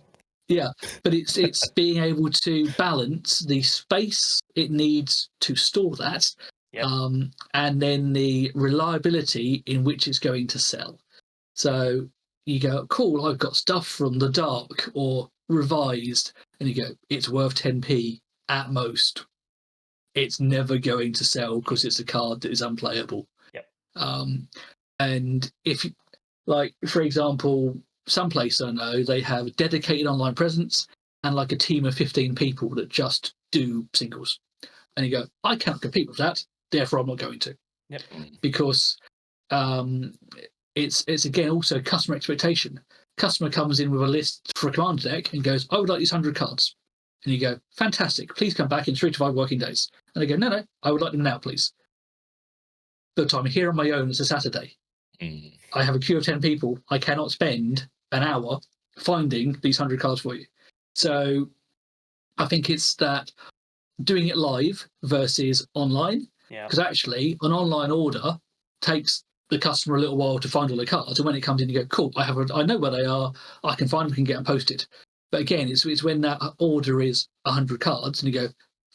Yeah, but it's being able to balance the space it needs to store that, and then the reliability in which it's going to sell. So you go, cool, I've got stuff from the dark or revised, and you go, it's worth 10p at most. It's never going to sell because it's a card that is unplayable. Yep. And if, like, for example, some place I know, they have a dedicated online presence and like a team of 15 people that just do singles. And you go, I can't compete with that, therefore I'm not going to. Yep. Because it's again also customer expectation. Customer comes in with a list for a commander deck and goes, I would like these 100 cards. And you go, fantastic, please come back in 3 to 5 working days. And they go, no, I would like them now, please. But I'm here on my own, it's a Saturday. I have a queue of 10 people. I cannot spend an hour finding these 100 cards for you. So I think it's that doing it live versus online. Because actually, an online order takes the customer a little while to find all the cards. And when it comes in, you go, cool, I know where they are. I can find them, can get them posted. But again, it's when that order is 100 cards and you go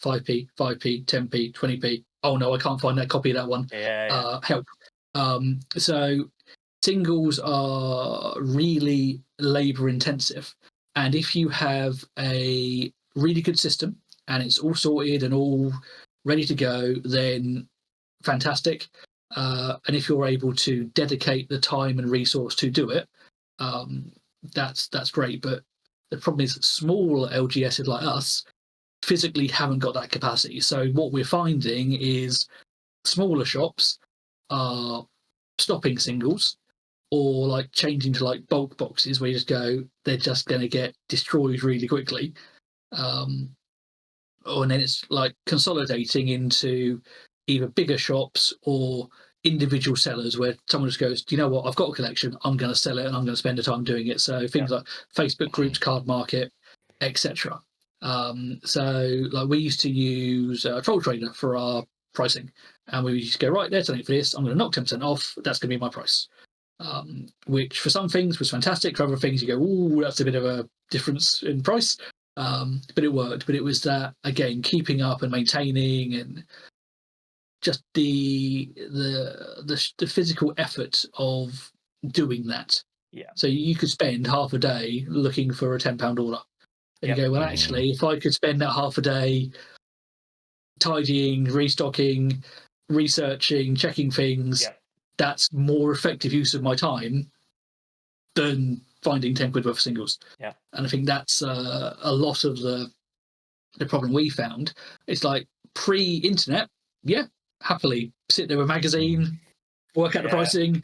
5p, 5p, 10p, 20p. Oh no, I can't find that copy of that one. Help. So singles are really labor intensive. And if you have a really good system and it's all sorted and all ready to go, then fantastic. And if you're able to dedicate the time and resource to do it, that's great. But the problem is that small LGSs like us physically haven't got that capacity. So what we're finding is smaller shops are stopping singles or like changing to like bulk boxes where you just go, they're just going to get destroyed really quickly. And then it's like consolidating into either bigger shops or individual sellers where someone just goes, do you know what, I've got a collection, I'm going to sell it and I'm going to spend the time doing it. So things like Facebook groups, Cardmarket, etc. So like we used to use Troll Trader for our pricing, and we used to go, right, there's something for this, I'm going to knock 10% off, that's going to be my price. Which for some things was fantastic, for other things you go, ooh, that's a bit of a difference in price. But it worked. But it was that, again, keeping up and maintaining and just the physical effort of doing that. Yeah. So you could spend half a day looking for a £10 order. And you go, well, actually, if I could spend that half a day tidying, restocking, researching, checking things, that's more effective use of my time than finding 10 quid worth of singles. Yeah. And I think that's a lot of the problem we found. It's like pre-internet, happily sit there with a magazine, work out the pricing.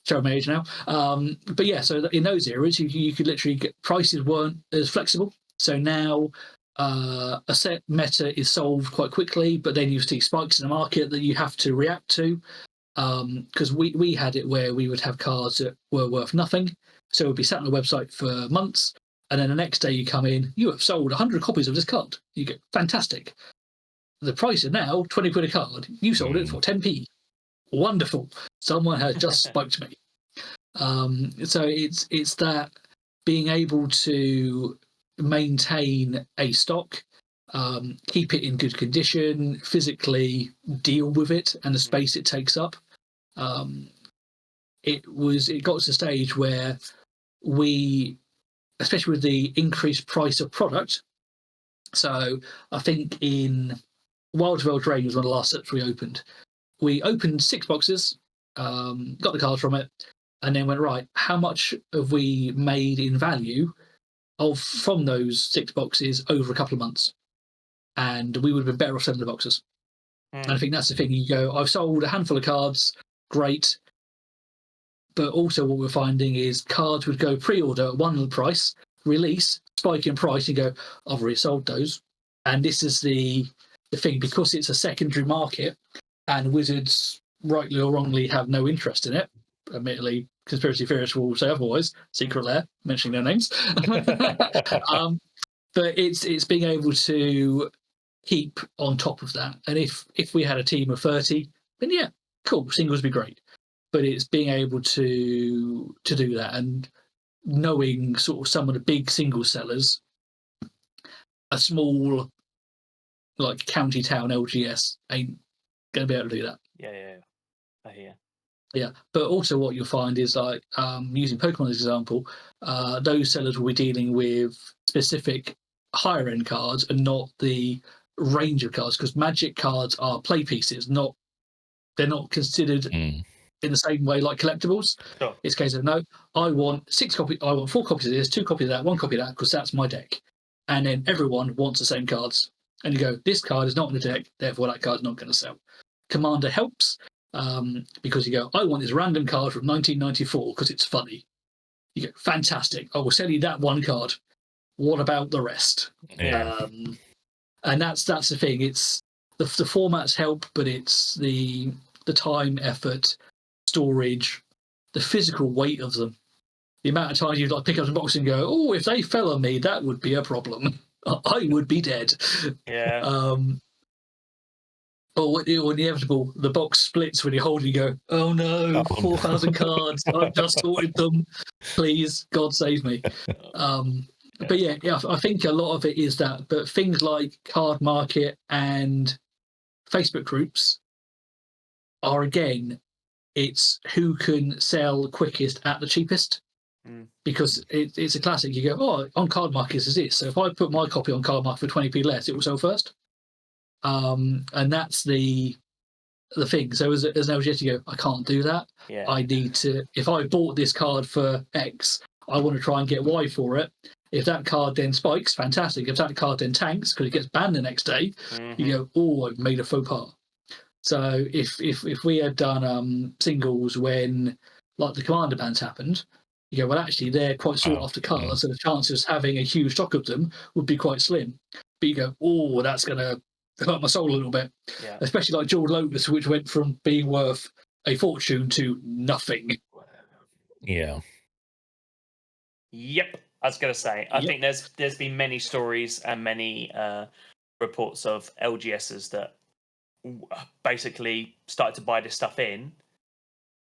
Show my age now. But yeah, so in those eras, you could literally get, prices weren't as flexible. So now a set meta is solved quite quickly, but then you see spikes in the market that you have to react to. Because we had it where we would have cards that were worth nothing. So it would be sat on the website for months. And then the next day you come in, you have sold 100 copies of this card. You go, fantastic. The price is now 20 quid a card. You sold it for 10p. Wonderful. Someone has just spiked me. So it's that being able to maintain a stock, keep it in good condition, physically deal with it and the space it takes up. It got to the stage where we, especially with the increased price of product. So I think in Wild Veil Drain was one of the last sets we opened. We opened 6 boxes, got the cards from it, and then went, right, how much have we made in value from those 6 boxes over a couple of months? And we would have been better off selling the boxes. And I think that's the thing. You go, I've sold a handful of cards, great. But also what we're finding is cards would go pre-order at one price, release, spike in price, and go, I've already sold those. And this is the thing, because it's a secondary market and Wizards, rightly or wrongly, have no interest in it. Admittedly, conspiracy theorists will say otherwise. Secret Lair, mentioning their names. But it's being able to keep on top of that. And if we had a team of 30, then yeah, cool, singles would be great. But it's being able to do that, and knowing sort of some of the big single sellers, a small like county town LGS ain't going to be able to do that. Yeah. I hear. Yeah, but also what you'll find is like using Pokemon as an example, those sellers will be dealing with specific higher end cards and not the range of cards, because Magic cards are play pieces, they're not considered in the same way like collectibles. Sure. It's a case of, no, I want 6 copies, I want 4 copies of this, 2 copies of that, 1 copy of that, because that's my deck. And then everyone wants the same cards. And you go, this card is not in the deck, therefore that card's not going to sell. Commander helps, because you go, I want this random card from 1994 because it's funny. You go, fantastic, I will sell you that one card. What about the rest? Yeah. And that's the thing. It's the formats help, but it's the time, effort, storage, the physical weight of them. The amount of times you like pick up a box and go, oh, if they fell on me, that would be a problem. I would be dead. Yeah. Or inevitable, the box splits when you hold it, you go, oh no, 4,000 cards, I've just sorted them. Please, God save me. But yeah, I think a lot of it is that. But things like Cardmarket and Facebook groups are, again, it's who can sell quickest at the cheapest. Because it's a classic. You go, oh, on Cardmarket is this. So if I put my copy on Cardmarket for 20p less, it will sell first. And that's the thing. So as an LGS, you go, I can't do that. Yeah. I need to, if I bought this card for X, I want to try and get Y for it. If that card then spikes, fantastic. If that card then tanks because it gets banned the next day, you go, oh, I've made a faux pas. So if we had done singles when like the Commander bans happened, you go, well, actually, they're quite sought after cards, so the chances of having a huge stock of them would be quite slim. But you go, oh, that's going to hurt my soul a little bit. Yeah. Especially like Jeweled Lotus, which went from being worth a fortune to nothing. Yeah. Yep. I was going to say, I think there's been many stories and many reports of LGSs that basically started to buy this stuff in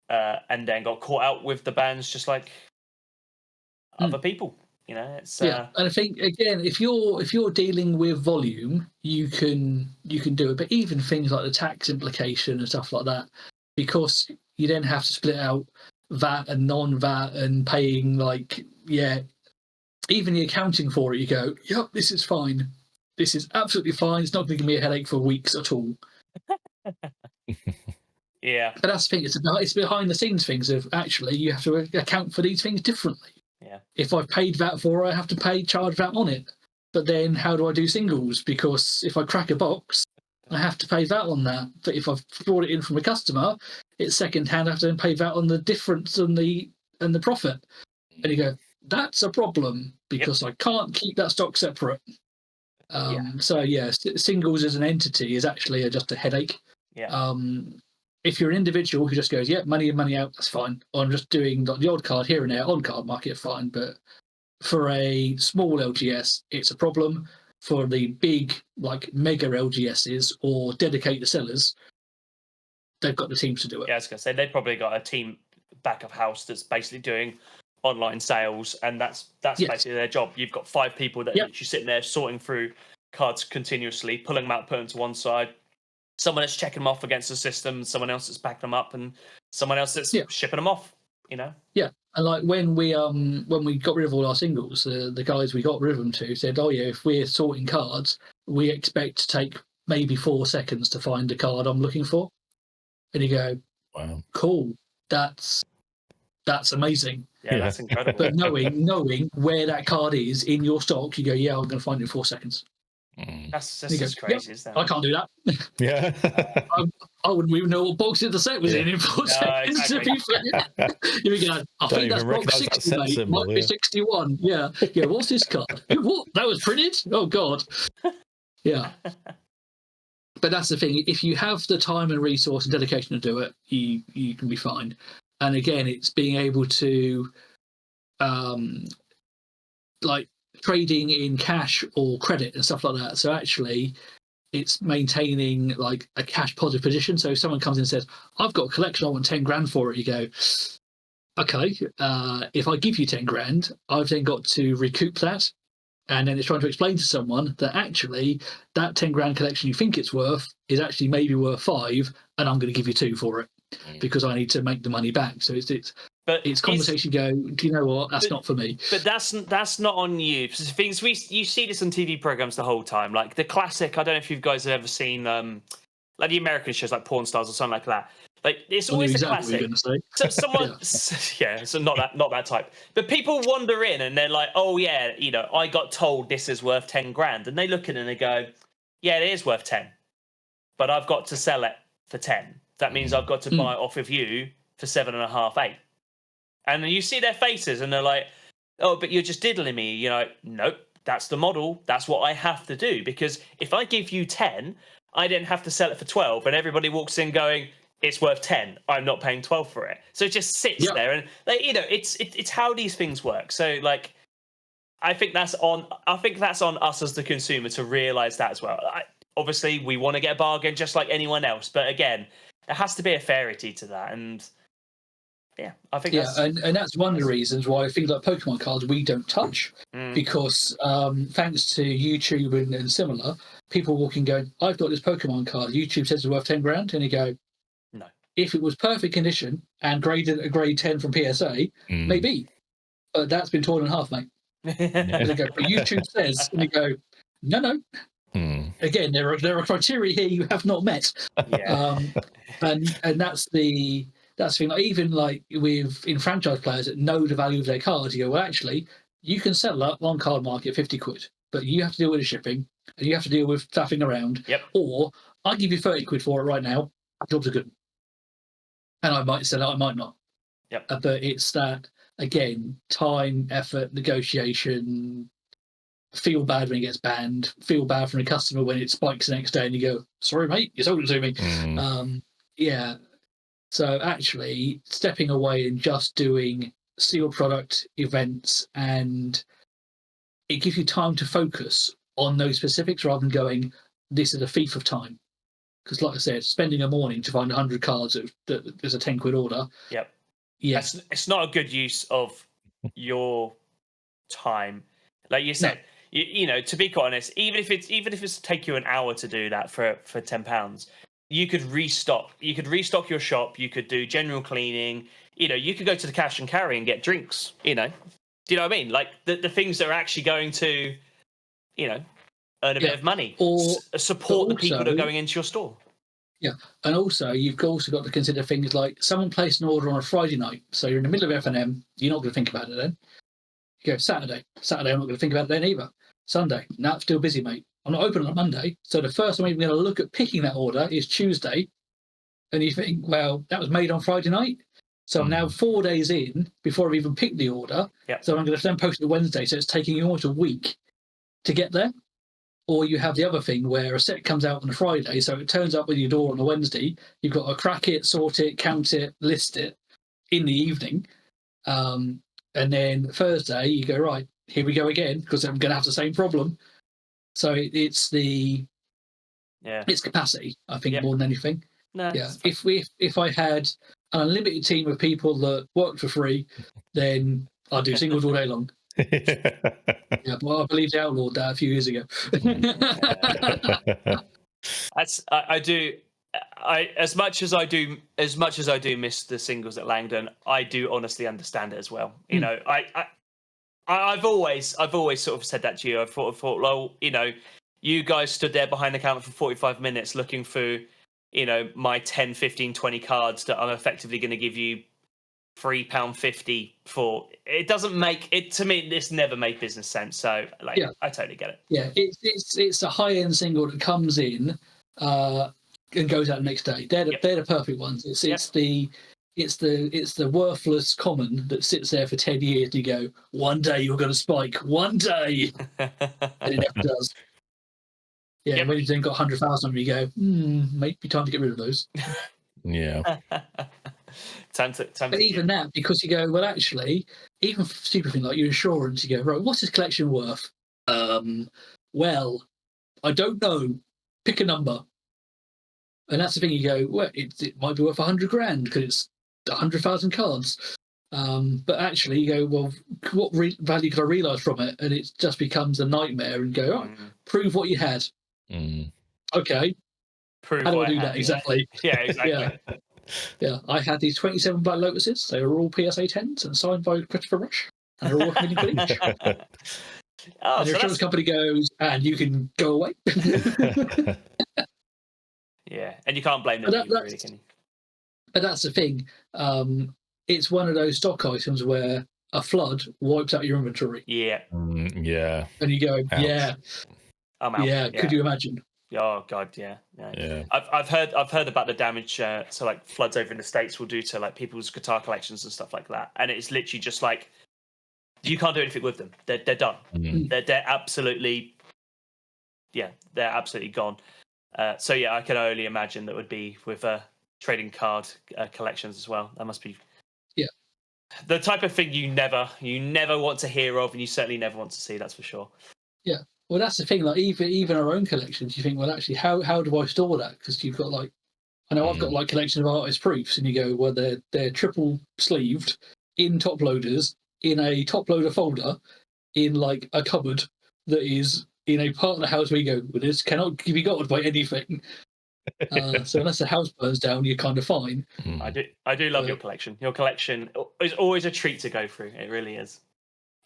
and then got caught out with the bans, just like other people. You know, it's and I think again, if you're dealing with volume, you can do it. But even things like the tax implication and stuff like that, because you then have to split out VAT and non-VAT and paying even the accounting for it. You go, yep, this is fine. This is absolutely fine. It's not going to give me a headache for weeks at all. Yeah. But that's the thing. It's behind the scenes things of actually you have to account for these things differently. Yeah. If I've paid VAT for it, I have to charge VAT on it. But then how do I do singles? Because if I crack a box, I have to pay VAT on that. But if I've brought it in from a customer, it's second hand. I have to then pay VAT on the difference and the profit. And you go, that's a problem because I can't keep that stock separate. So singles as an entity is actually just a headache. Yeah. If you're an individual who just goes, money in, money out, that's fine. Or I'm just doing the odd card here and there on Cardmarket, fine. But for a small LGS, it's a problem. For the big, like mega LGSs or dedicated sellers, they've got the teams to do it. Yeah, I was going to say they've probably got a team back of house that's basically doing online sales, and that's basically their job. You've got 5 people that are literally sitting there sorting through cards continuously, pulling them out, putting them to one side. Someone that's checking them off against the system, someone else that's backing them up, and someone else that's shipping them off. Yeah, and like when we got rid of all our singles, the guys we got rid of them to said, if we're sorting cards, we expect to take maybe 4 seconds to find the card I'm looking for. And you go, wow, cool, that's amazing. Yeah, that's incredible. But knowing where that card is in your stock, you go, I'm going to find it in 4 seconds. That's just crazy, isn't it? I can't do that. Yeah. I wouldn't even know what box the set was in 4 seconds. Exactly. To be fair, you go, I think that's box 60, mate. Symbol, might be 61. Yeah. What's this card? What? That was printed? Oh God. Yeah. But that's the thing. If you have the time and resource and dedication to do it, you can be fine. And again, it's being able to, like trading in cash or credit and stuff like that. So actually, it's maintaining like a cash positive position. So if someone comes in and says, "I've got a collection, I want 10 grand for it," you go, "Okay, if I give you 10 grand, I've then got to recoup that." And then it's trying to explain to someone that actually that 10 grand collection you think it's worth is actually maybe worth 5, and I'm going to give you 2 for it because I need to make the money back. So it's conversation go, do you know what? That's not for me. But that's not on you. Things you see this on TV programs the whole time. Like the classic, I don't know if you guys have ever seen like the American shows like Porn Stars or something like that. Like it's always a classic. So someone, so not that type. But people wander in and they're like, "Oh yeah, I got told this is worth 10 grand," and they look at it and they go, "Yeah, it is worth 10, but I've got to sell it for 10. That means I've got to buy it off of you for 7.5, 8." And then you see their faces and they're like, "Oh, but you're just diddling me." You're like, "Nope, that's the model. That's what I have to do, because if I give you 10, I then have to sell it for 12, and everybody walks in going, it's worth 10. I'm not paying 12 for it." So it just sits there, and like, it's how these things work. So like, I think that's on us as the consumer to realize that as well. Obviously, we want to get a bargain just like anyone else, but again, there has to be a fairity to that. And I think and that's one of the reasons why things like Pokemon cards we don't touch, because thanks to YouTube and similar, people walking going, "I've got this Pokemon card. YouTube says it's worth 10 grand," and you go, "No. If it was perfect condition and graded a grade 10 from PSA, maybe, but that's been torn in half, mate." And they go, "But YouTube says," and you go, "No." Again, there are criteria here you have not met. And that's the thing. Like, even like in franchise players that know the value of their cards, you go, "Well, actually, you can sell that on Cardmarket 50 quid, but you have to deal with the shipping and you have to deal with staffing around. Or I give you 30 quid for it right now. Jobs are good, and I might sell it, I might not." But it's that, again, time, effort, negotiation. Feel bad when it gets banned. Feel bad from the customer when it spikes the next day, and you go, "Sorry, mate, you sold it to me." So actually, stepping away and just doing sealed product events, and it gives you time to focus on those specifics rather than going, "This is a thief of time." Because, like I said, spending a morning to find 100 cards that there's a 10 quid order. It's not a good use of your time. Like you said, to be quite honest, even if it's take you an hour to do that for £10, you could restock. You could restock your shop. You could do general cleaning. You could go to the cash and carry and get drinks. Do you know what I mean? Like the things that are actually going to, earn a bit of money, or support the people that are going into your store. Yeah, and also you've also got to consider things like someone placed an order on a Friday night, so you're in the middle of FNM, you're not going to think about it then. You go Saturday, I'm not going to think about it then either. Sunday, now still busy, mate. I'm not open on a Monday, so the first time I'm even going to look at picking that order is Tuesday, and you think, well, that was made on Friday night, so I'm now 4 days in before I've even picked the order. Yep. So I'm going to then post it Wednesday, so it's taking you almost a week to get there. Or you have the other thing where a set comes out on a Friday, so it turns up with your door on a Wednesday. You've got to crack it, sort it, count it, list it in the evening. And then Thursday, you go, right, here we go again, because I'm going to have the same problem. So it's capacity, I think, more than anything. No, yeah. If I had an unlimited team of people that worked for free, then I'd do singles all day long. Yeah, well, I believe they outlawed that a few years ago. As much as I do miss the singles at Langdon, I do honestly understand it as well. You know, I've always sort of said that to you. I thought, well, you know, you guys stood there behind the counter for 45 minutes looking for, you know, my 10, 15, 20 cards that I'm effectively going to give you £3.50 for. It doesn't make it, to me, this never made business sense. So like, I totally get it. Yeah, it's a high end single that comes in and goes out the next day. They're the perfect ones. It's the worthless common that sits there for 10 years and you go, one day you're going to spike, one day, and it never does. Yeah, when you've then got 100,000 of them, you go, might be time to get rid of those. Yeah. But even that, because you go, well, actually, even stupid thing like your insurance, you go, right, what's this collection worth? Well, I don't know. Pick a number. And that's the thing, you go, well, it might be worth 100 grand because it's 100,000 cards. But actually, you go, well, what value could I realise from it? And it just becomes a nightmare and go, right, prove what you had. Okay. Prove how do I do that exactly? Yeah, exactly. Yeah, I had these 27 Black Lotuses. They were all PSA 10s and signed by Christopher Rush. And they're all worth £1 million each. And the insurance company goes, and you can go away. Yeah, and you can't blame them, really, can you? But that's the thing. It's one of those stock items where a flood wipes out your inventory. Yeah. Yeah. And you go, ouch. I'm out. Yeah, could you imagine? Oh God, yeah. I've heard about the damage. So like floods over in the States will do to like people's guitar collections and stuff like that, and it's literally just like you can't do anything with them. They're done. They're absolutely, they're absolutely gone. So yeah, I can only imagine that would be with trading card collections as well. That must be the type of thing you never want to hear of, and you certainly never want to see. That's for sure. Yeah. Well, that's the thing. Like even our own collections, you think, well, actually, how do I store that? Because you've got like, I know I've got like collection of artist proofs, and you go, well, they're triple sleeved in top loaders in a top loader folder in like a cupboard that is in a part of the house where you go, well, this cannot be got by anything. So unless the house burns down, you're kind of fine. I do love your collection. Your collection is always a treat to go through. It really is.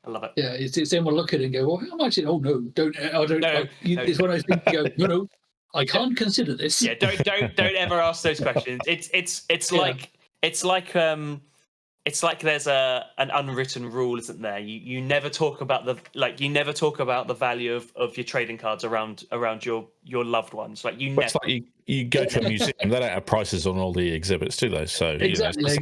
I love it. Yeah, it's then we'll look at it and go, well, how much? Oh no, don't. It's one of those things you go, no, I can't consider this. Yeah, don't ever ask those questions. It's like there's an unwritten rule, isn't there? You never talk about the value of your trading cards around your loved ones. Like it's like you go to a museum, they don't have prices on all the exhibits, do they? So exactly.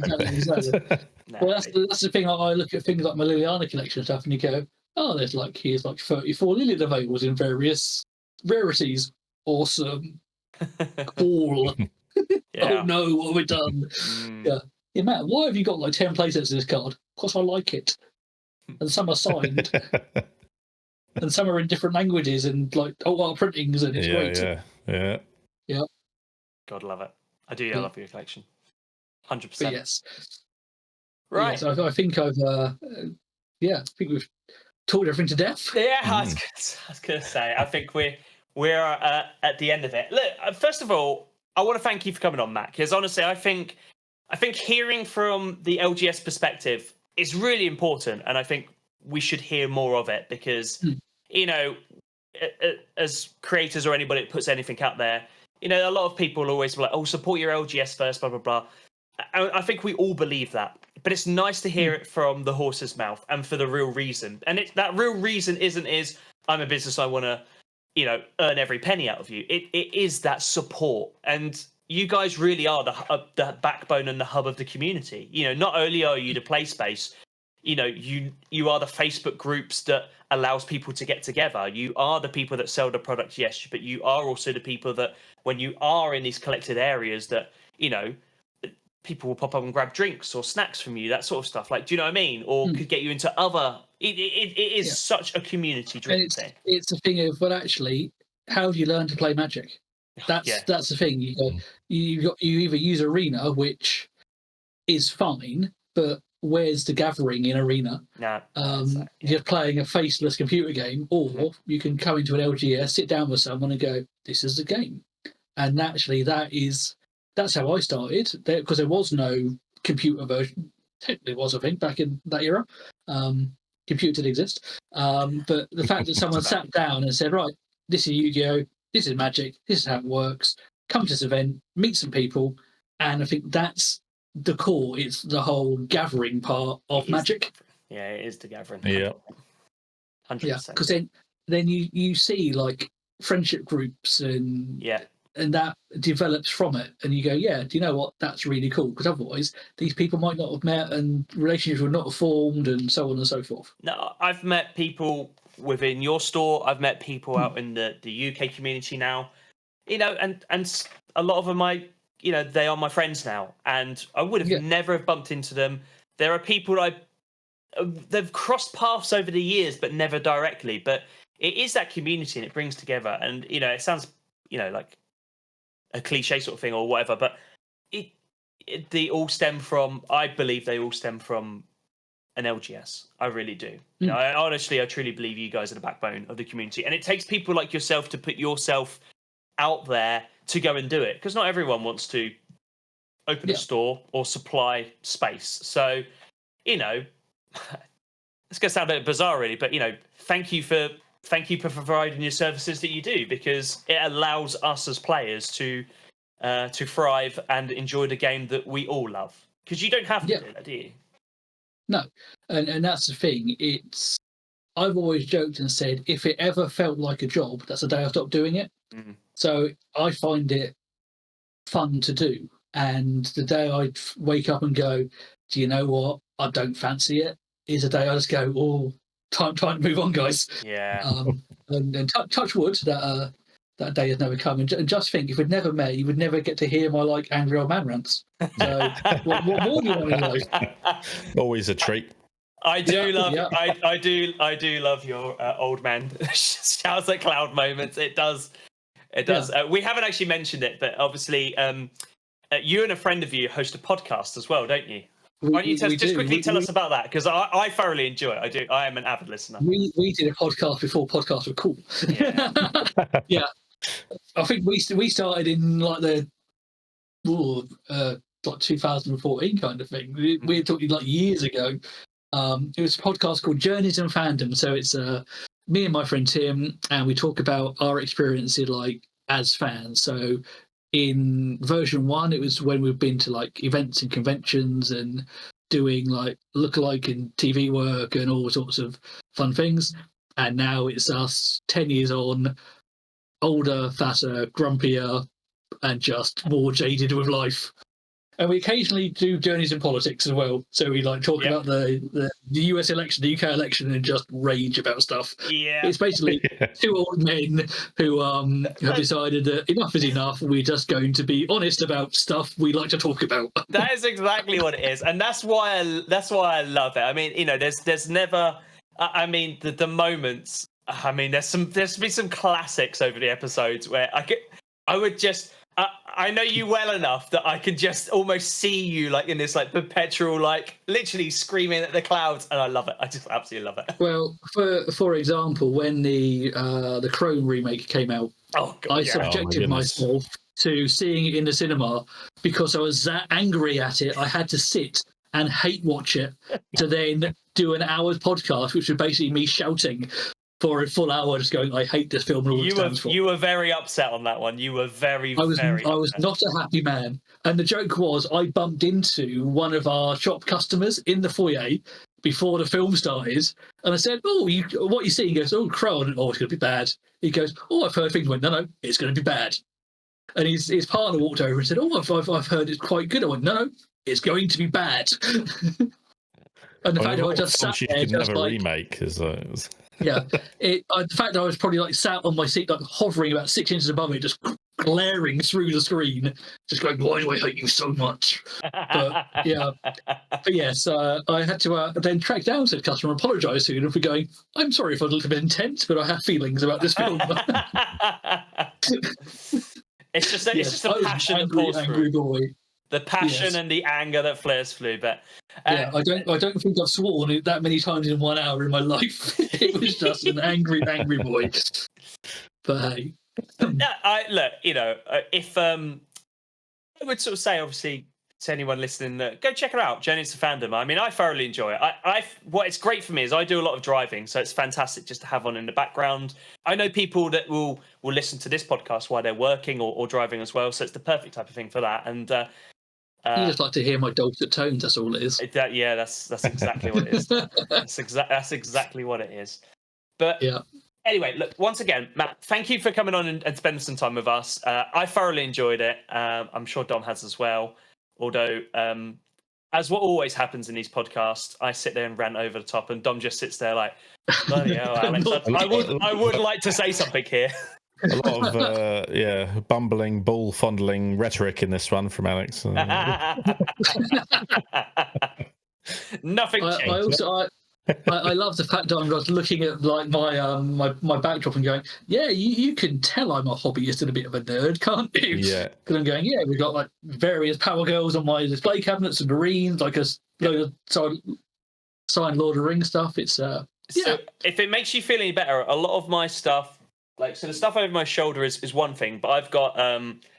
Well, that's the thing. I look at things like my Liliana collection stuff, and you go, oh, here's like 34 Lilian available in various rarities. Awesome. Cool. Oh no, what have we done? Yeah, Matt, why have you got like 10 playsets of this card? Because I like it. And some are signed. And some are in different languages and like art printings, and it's great. Yeah. God, love it. I do love your collection. 100%. But yes. Right. Yeah, so I think I think we've talked everything to death. Yeah, I was going to say, I think we're at the end of it. Look, first of all, I want to thank you for coming on, Matt, because honestly, I think hearing from the LGS perspective is really important, and I think we should hear more of it because, you know, as creators or anybody that puts anything out there, you know, a lot of people always be like, oh, support your LGS first, blah, blah, blah. I think we all believe that. But it's nice to hear it from the horse's mouth and for the real reason. And that real reason is I'm a business, I want to, you know, earn every penny out of you. It is that support. And you guys really are the backbone and the hub of the community. You know, not only are you the play space, you know, you are the Facebook groups that allows people to get together. You are the people that sell the product, yes, but you are also the people that when you are in these collected areas that, you know, people will pop up and grab drinks or snacks from you, that sort of stuff. Like, do you know what I mean? Or could get you into other. It is such a community-driven thing. It's a thing of, well, actually, how do you learn to play Magic? That's the thing. You either use Arena, which is fine, but where's the gathering in Arena? You're playing a faceless computer game, or you can come into an LGS, sit down with someone, and go, "This is a game." And naturally, that's how I started, because there was no computer version. Technically, was, I think, back in that era. Computer did exist, but the fact that someone sat down and said, "Right, this is Yu-Gi-Oh, this is Magic, this is how it works. Come to this event, meet some people," and I think that's the core. It's the whole gathering part of Magic. Yeah, it is the gathering. Yeah, 100%. Yeah, because then you see like friendship groups and that develops from it, and you go, yeah, do you know what? That's really cool, because otherwise these people might not have met and relationships would not have formed, and so on and so forth. No, I've met people within your store. I've met people out in the UK community now, you know, and a lot of them, you know, they are my friends now, and I would have never have bumped into them. There are people they've crossed paths over the years, but never directly. But it is that community, and it brings together. And you know, it sounds, you know, like a cliche sort of thing or whatever, but they all stem from. I believe they all stem from an LGS. I really do. You know, I truly believe you guys are the backbone of the community, and it takes people like yourself to put yourself out there to go and do it, because not everyone wants to open a store or supply space. So, you know, it's going to sound a bit bizarre, really, but you know, thank you for providing your services that you do, because it allows us as players to thrive and enjoy the game that we all love. Because you don't have to do that, do you? No, and that's the thing. I've always joked and said, if it ever felt like a job, that's the day I stopped doing it. So I find it fun to do, and the day I wake up and go, do you know what? I don't fancy it, is a day I just go, oh, time to move on, guys. Yeah. And touch wood that day has never come. And just think, if we'd never met, you would never get to hear my like angry old man rants. So what more do you want in life? Always a treat. I do love your old man shouts at cloud moments. It does. We haven't actually mentioned it, but obviously, you and a friend of you host a podcast as well, don't you? Why don't you just quickly tell us about that? Because I thoroughly enjoy it. I do. I am an avid listener. We did a podcast before podcasts were cool. Yeah. I think we started in like like 2014 kind of thing. We're talking like years ago. It was a podcast called Journeys in Fandom. So it's me and my friend Tim, and we talk about our experiences like as fans. So in version 1, it was when we've been to like events and conventions and doing like lookalike and TV work and all sorts of fun things. And now it's us 10 years on, older, fatter, grumpier, and just more jaded with life. And we occasionally do journeys in politics as well. So we like talk about the US election, the UK election, and just rage about stuff. Yeah. It's basically two old men who have decided that enough is enough. We're just going to be honest about stuff we like to talk about. That is exactly what it is. And that's why I love it. I mean, you know, there's never, I mean, the moments, I mean, there's been some classics over the episodes where I would just, I know you well enough that I can just almost see you like in this like perpetual, like literally screaming at the clouds, and I love it. I just absolutely love it. Well, for example, when the Chrome remake came out, I subjected myself to seeing it in the cinema because I was that angry at it. I had to sit and hate watch it to then do an hour's podcast, which was basically me shouting for a full hour, just going, "I hate this film." And all it stands for. You were very upset on that one. You were very. I was not a happy man. And the joke was, I bumped into one of our shop customers in the foyer before the film started, and I said, "Oh, what you see?" He goes, "Oh, Crow." And, "Oh, it's going to be bad." He goes, "Oh, I've heard things." I went, "No, it's going to be bad." And his partner walked over and said, "Oh, I've heard it's quite good." I went, "No, it's going to be bad." And the fact that I just sat there, just like remake, yeah, the fact that I was probably like sat on my seat, like hovering about 6 inches above it, just glaring through the screen, just going, "Why do I hate you so much?" But yes, I had to then track down said customer, apologise to him for going, "I'm sorry if I was a little bit intense, but I have feelings about this film." It's just a passion that pours through. Boy. The passion and the anger that flares through. But I don't think I've sworn that many times in 1 hour in my life. It was just an angry boy. But hey, if I would sort of say, obviously, to anyone listening, go check her out. Journey to Fandom. I mean, I thoroughly enjoy it. What it's great for me is I do a lot of driving, so it's fantastic just to have on in the background. I know people that will listen to this podcast while they're working or driving as well, so it's the perfect type of thing for that. And you just like to hear my dulcet tones. That's all it is. That's exactly what it is. That's exactly what it is. But anyway, look, once again, Matt, thank you for coming on and spending some time with us. I thoroughly enjoyed it. I'm sure Dom has as well. Although, as what always happens in these podcasts, I sit there and rant over the top, and Dom just sits there like, "Bloody hell, Alex! I would like to say something here." A lot of bumbling, bull fondling rhetoric in this one from Alex. Nothing changed. I love the fact that I'm just looking at like my backdrop and going, "Yeah, you can tell I'm a hobbyist and a bit of a nerd, can't you?" Yeah. Because I'm going, "Yeah, we've got like various Power Girls on my display cabinets and Marines, like a signed Lord of the Rings stuff." It's So if it makes you feel any better, a lot of my stuff, so the stuff over my shoulder is one thing, but I've got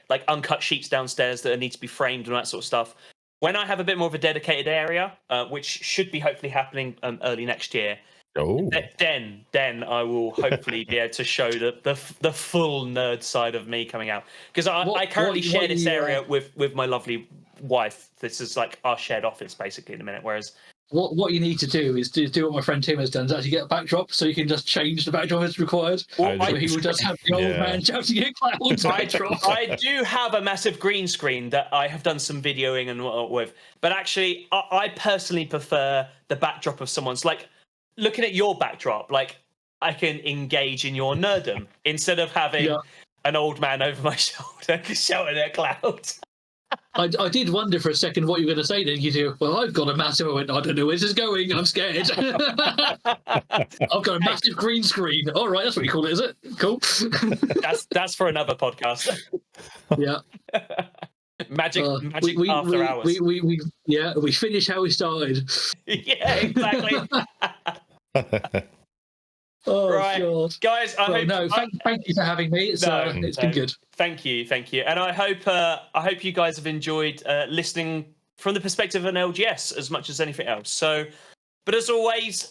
like uncut sheets downstairs that need to be framed and that sort of stuff. When I have a bit more of a dedicated area, which should be hopefully happening early next year, then I will hopefully be able to show the full nerd side of me coming out. Because I currently share this area with my lovely wife. This is like our shared office basically in a minute. Whereas what you need to do is to do what my friend Tim has done, is actually get a backdrop so you can just change the backdrop as required. He will just have the old man shouting at clouds backdrop. I do have a massive green screen that I have done some videoing and whatnot with, but actually I personally prefer the backdrop of someone's, like, looking at your backdrop, like I can engage in your nerdom instead of having an old man over my shoulder shouting at clouds. I did wonder for a second what you were going to say. Then you do, "Well, I've got a massive." I went, "I don't know where this is going. I'm scared." I've got a massive green screen. All right, that's what you call it, is it? Cool. That's for another podcast. Yeah. Magic after hours. We finish how we started. Yeah, exactly. Oh, right, God. Guys. Thank you for having me. It's been good. Thank you, and I hope you guys have enjoyed listening from the perspective of an LGS as much as anything else. So, but as always,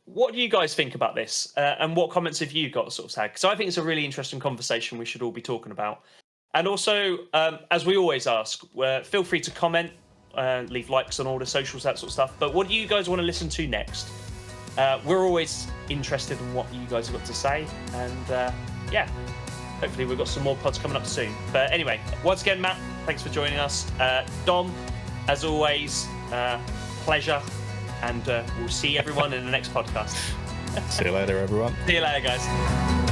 what do you guys think about this, and what comments have you got sort of had? Because I think it's a really interesting conversation we should all be talking about. And also, as we always ask, feel free to comment, leave likes on all the socials, that sort of stuff. But what do you guys want to listen to next? We're always interested in what you guys have got to say, and hopefully we've got some more pods coming up soon. But anyway, once again, Matt, thanks for joining us. Dom, as always, pleasure, and we'll see everyone in the next podcast. See you later, everyone. See you later, guys.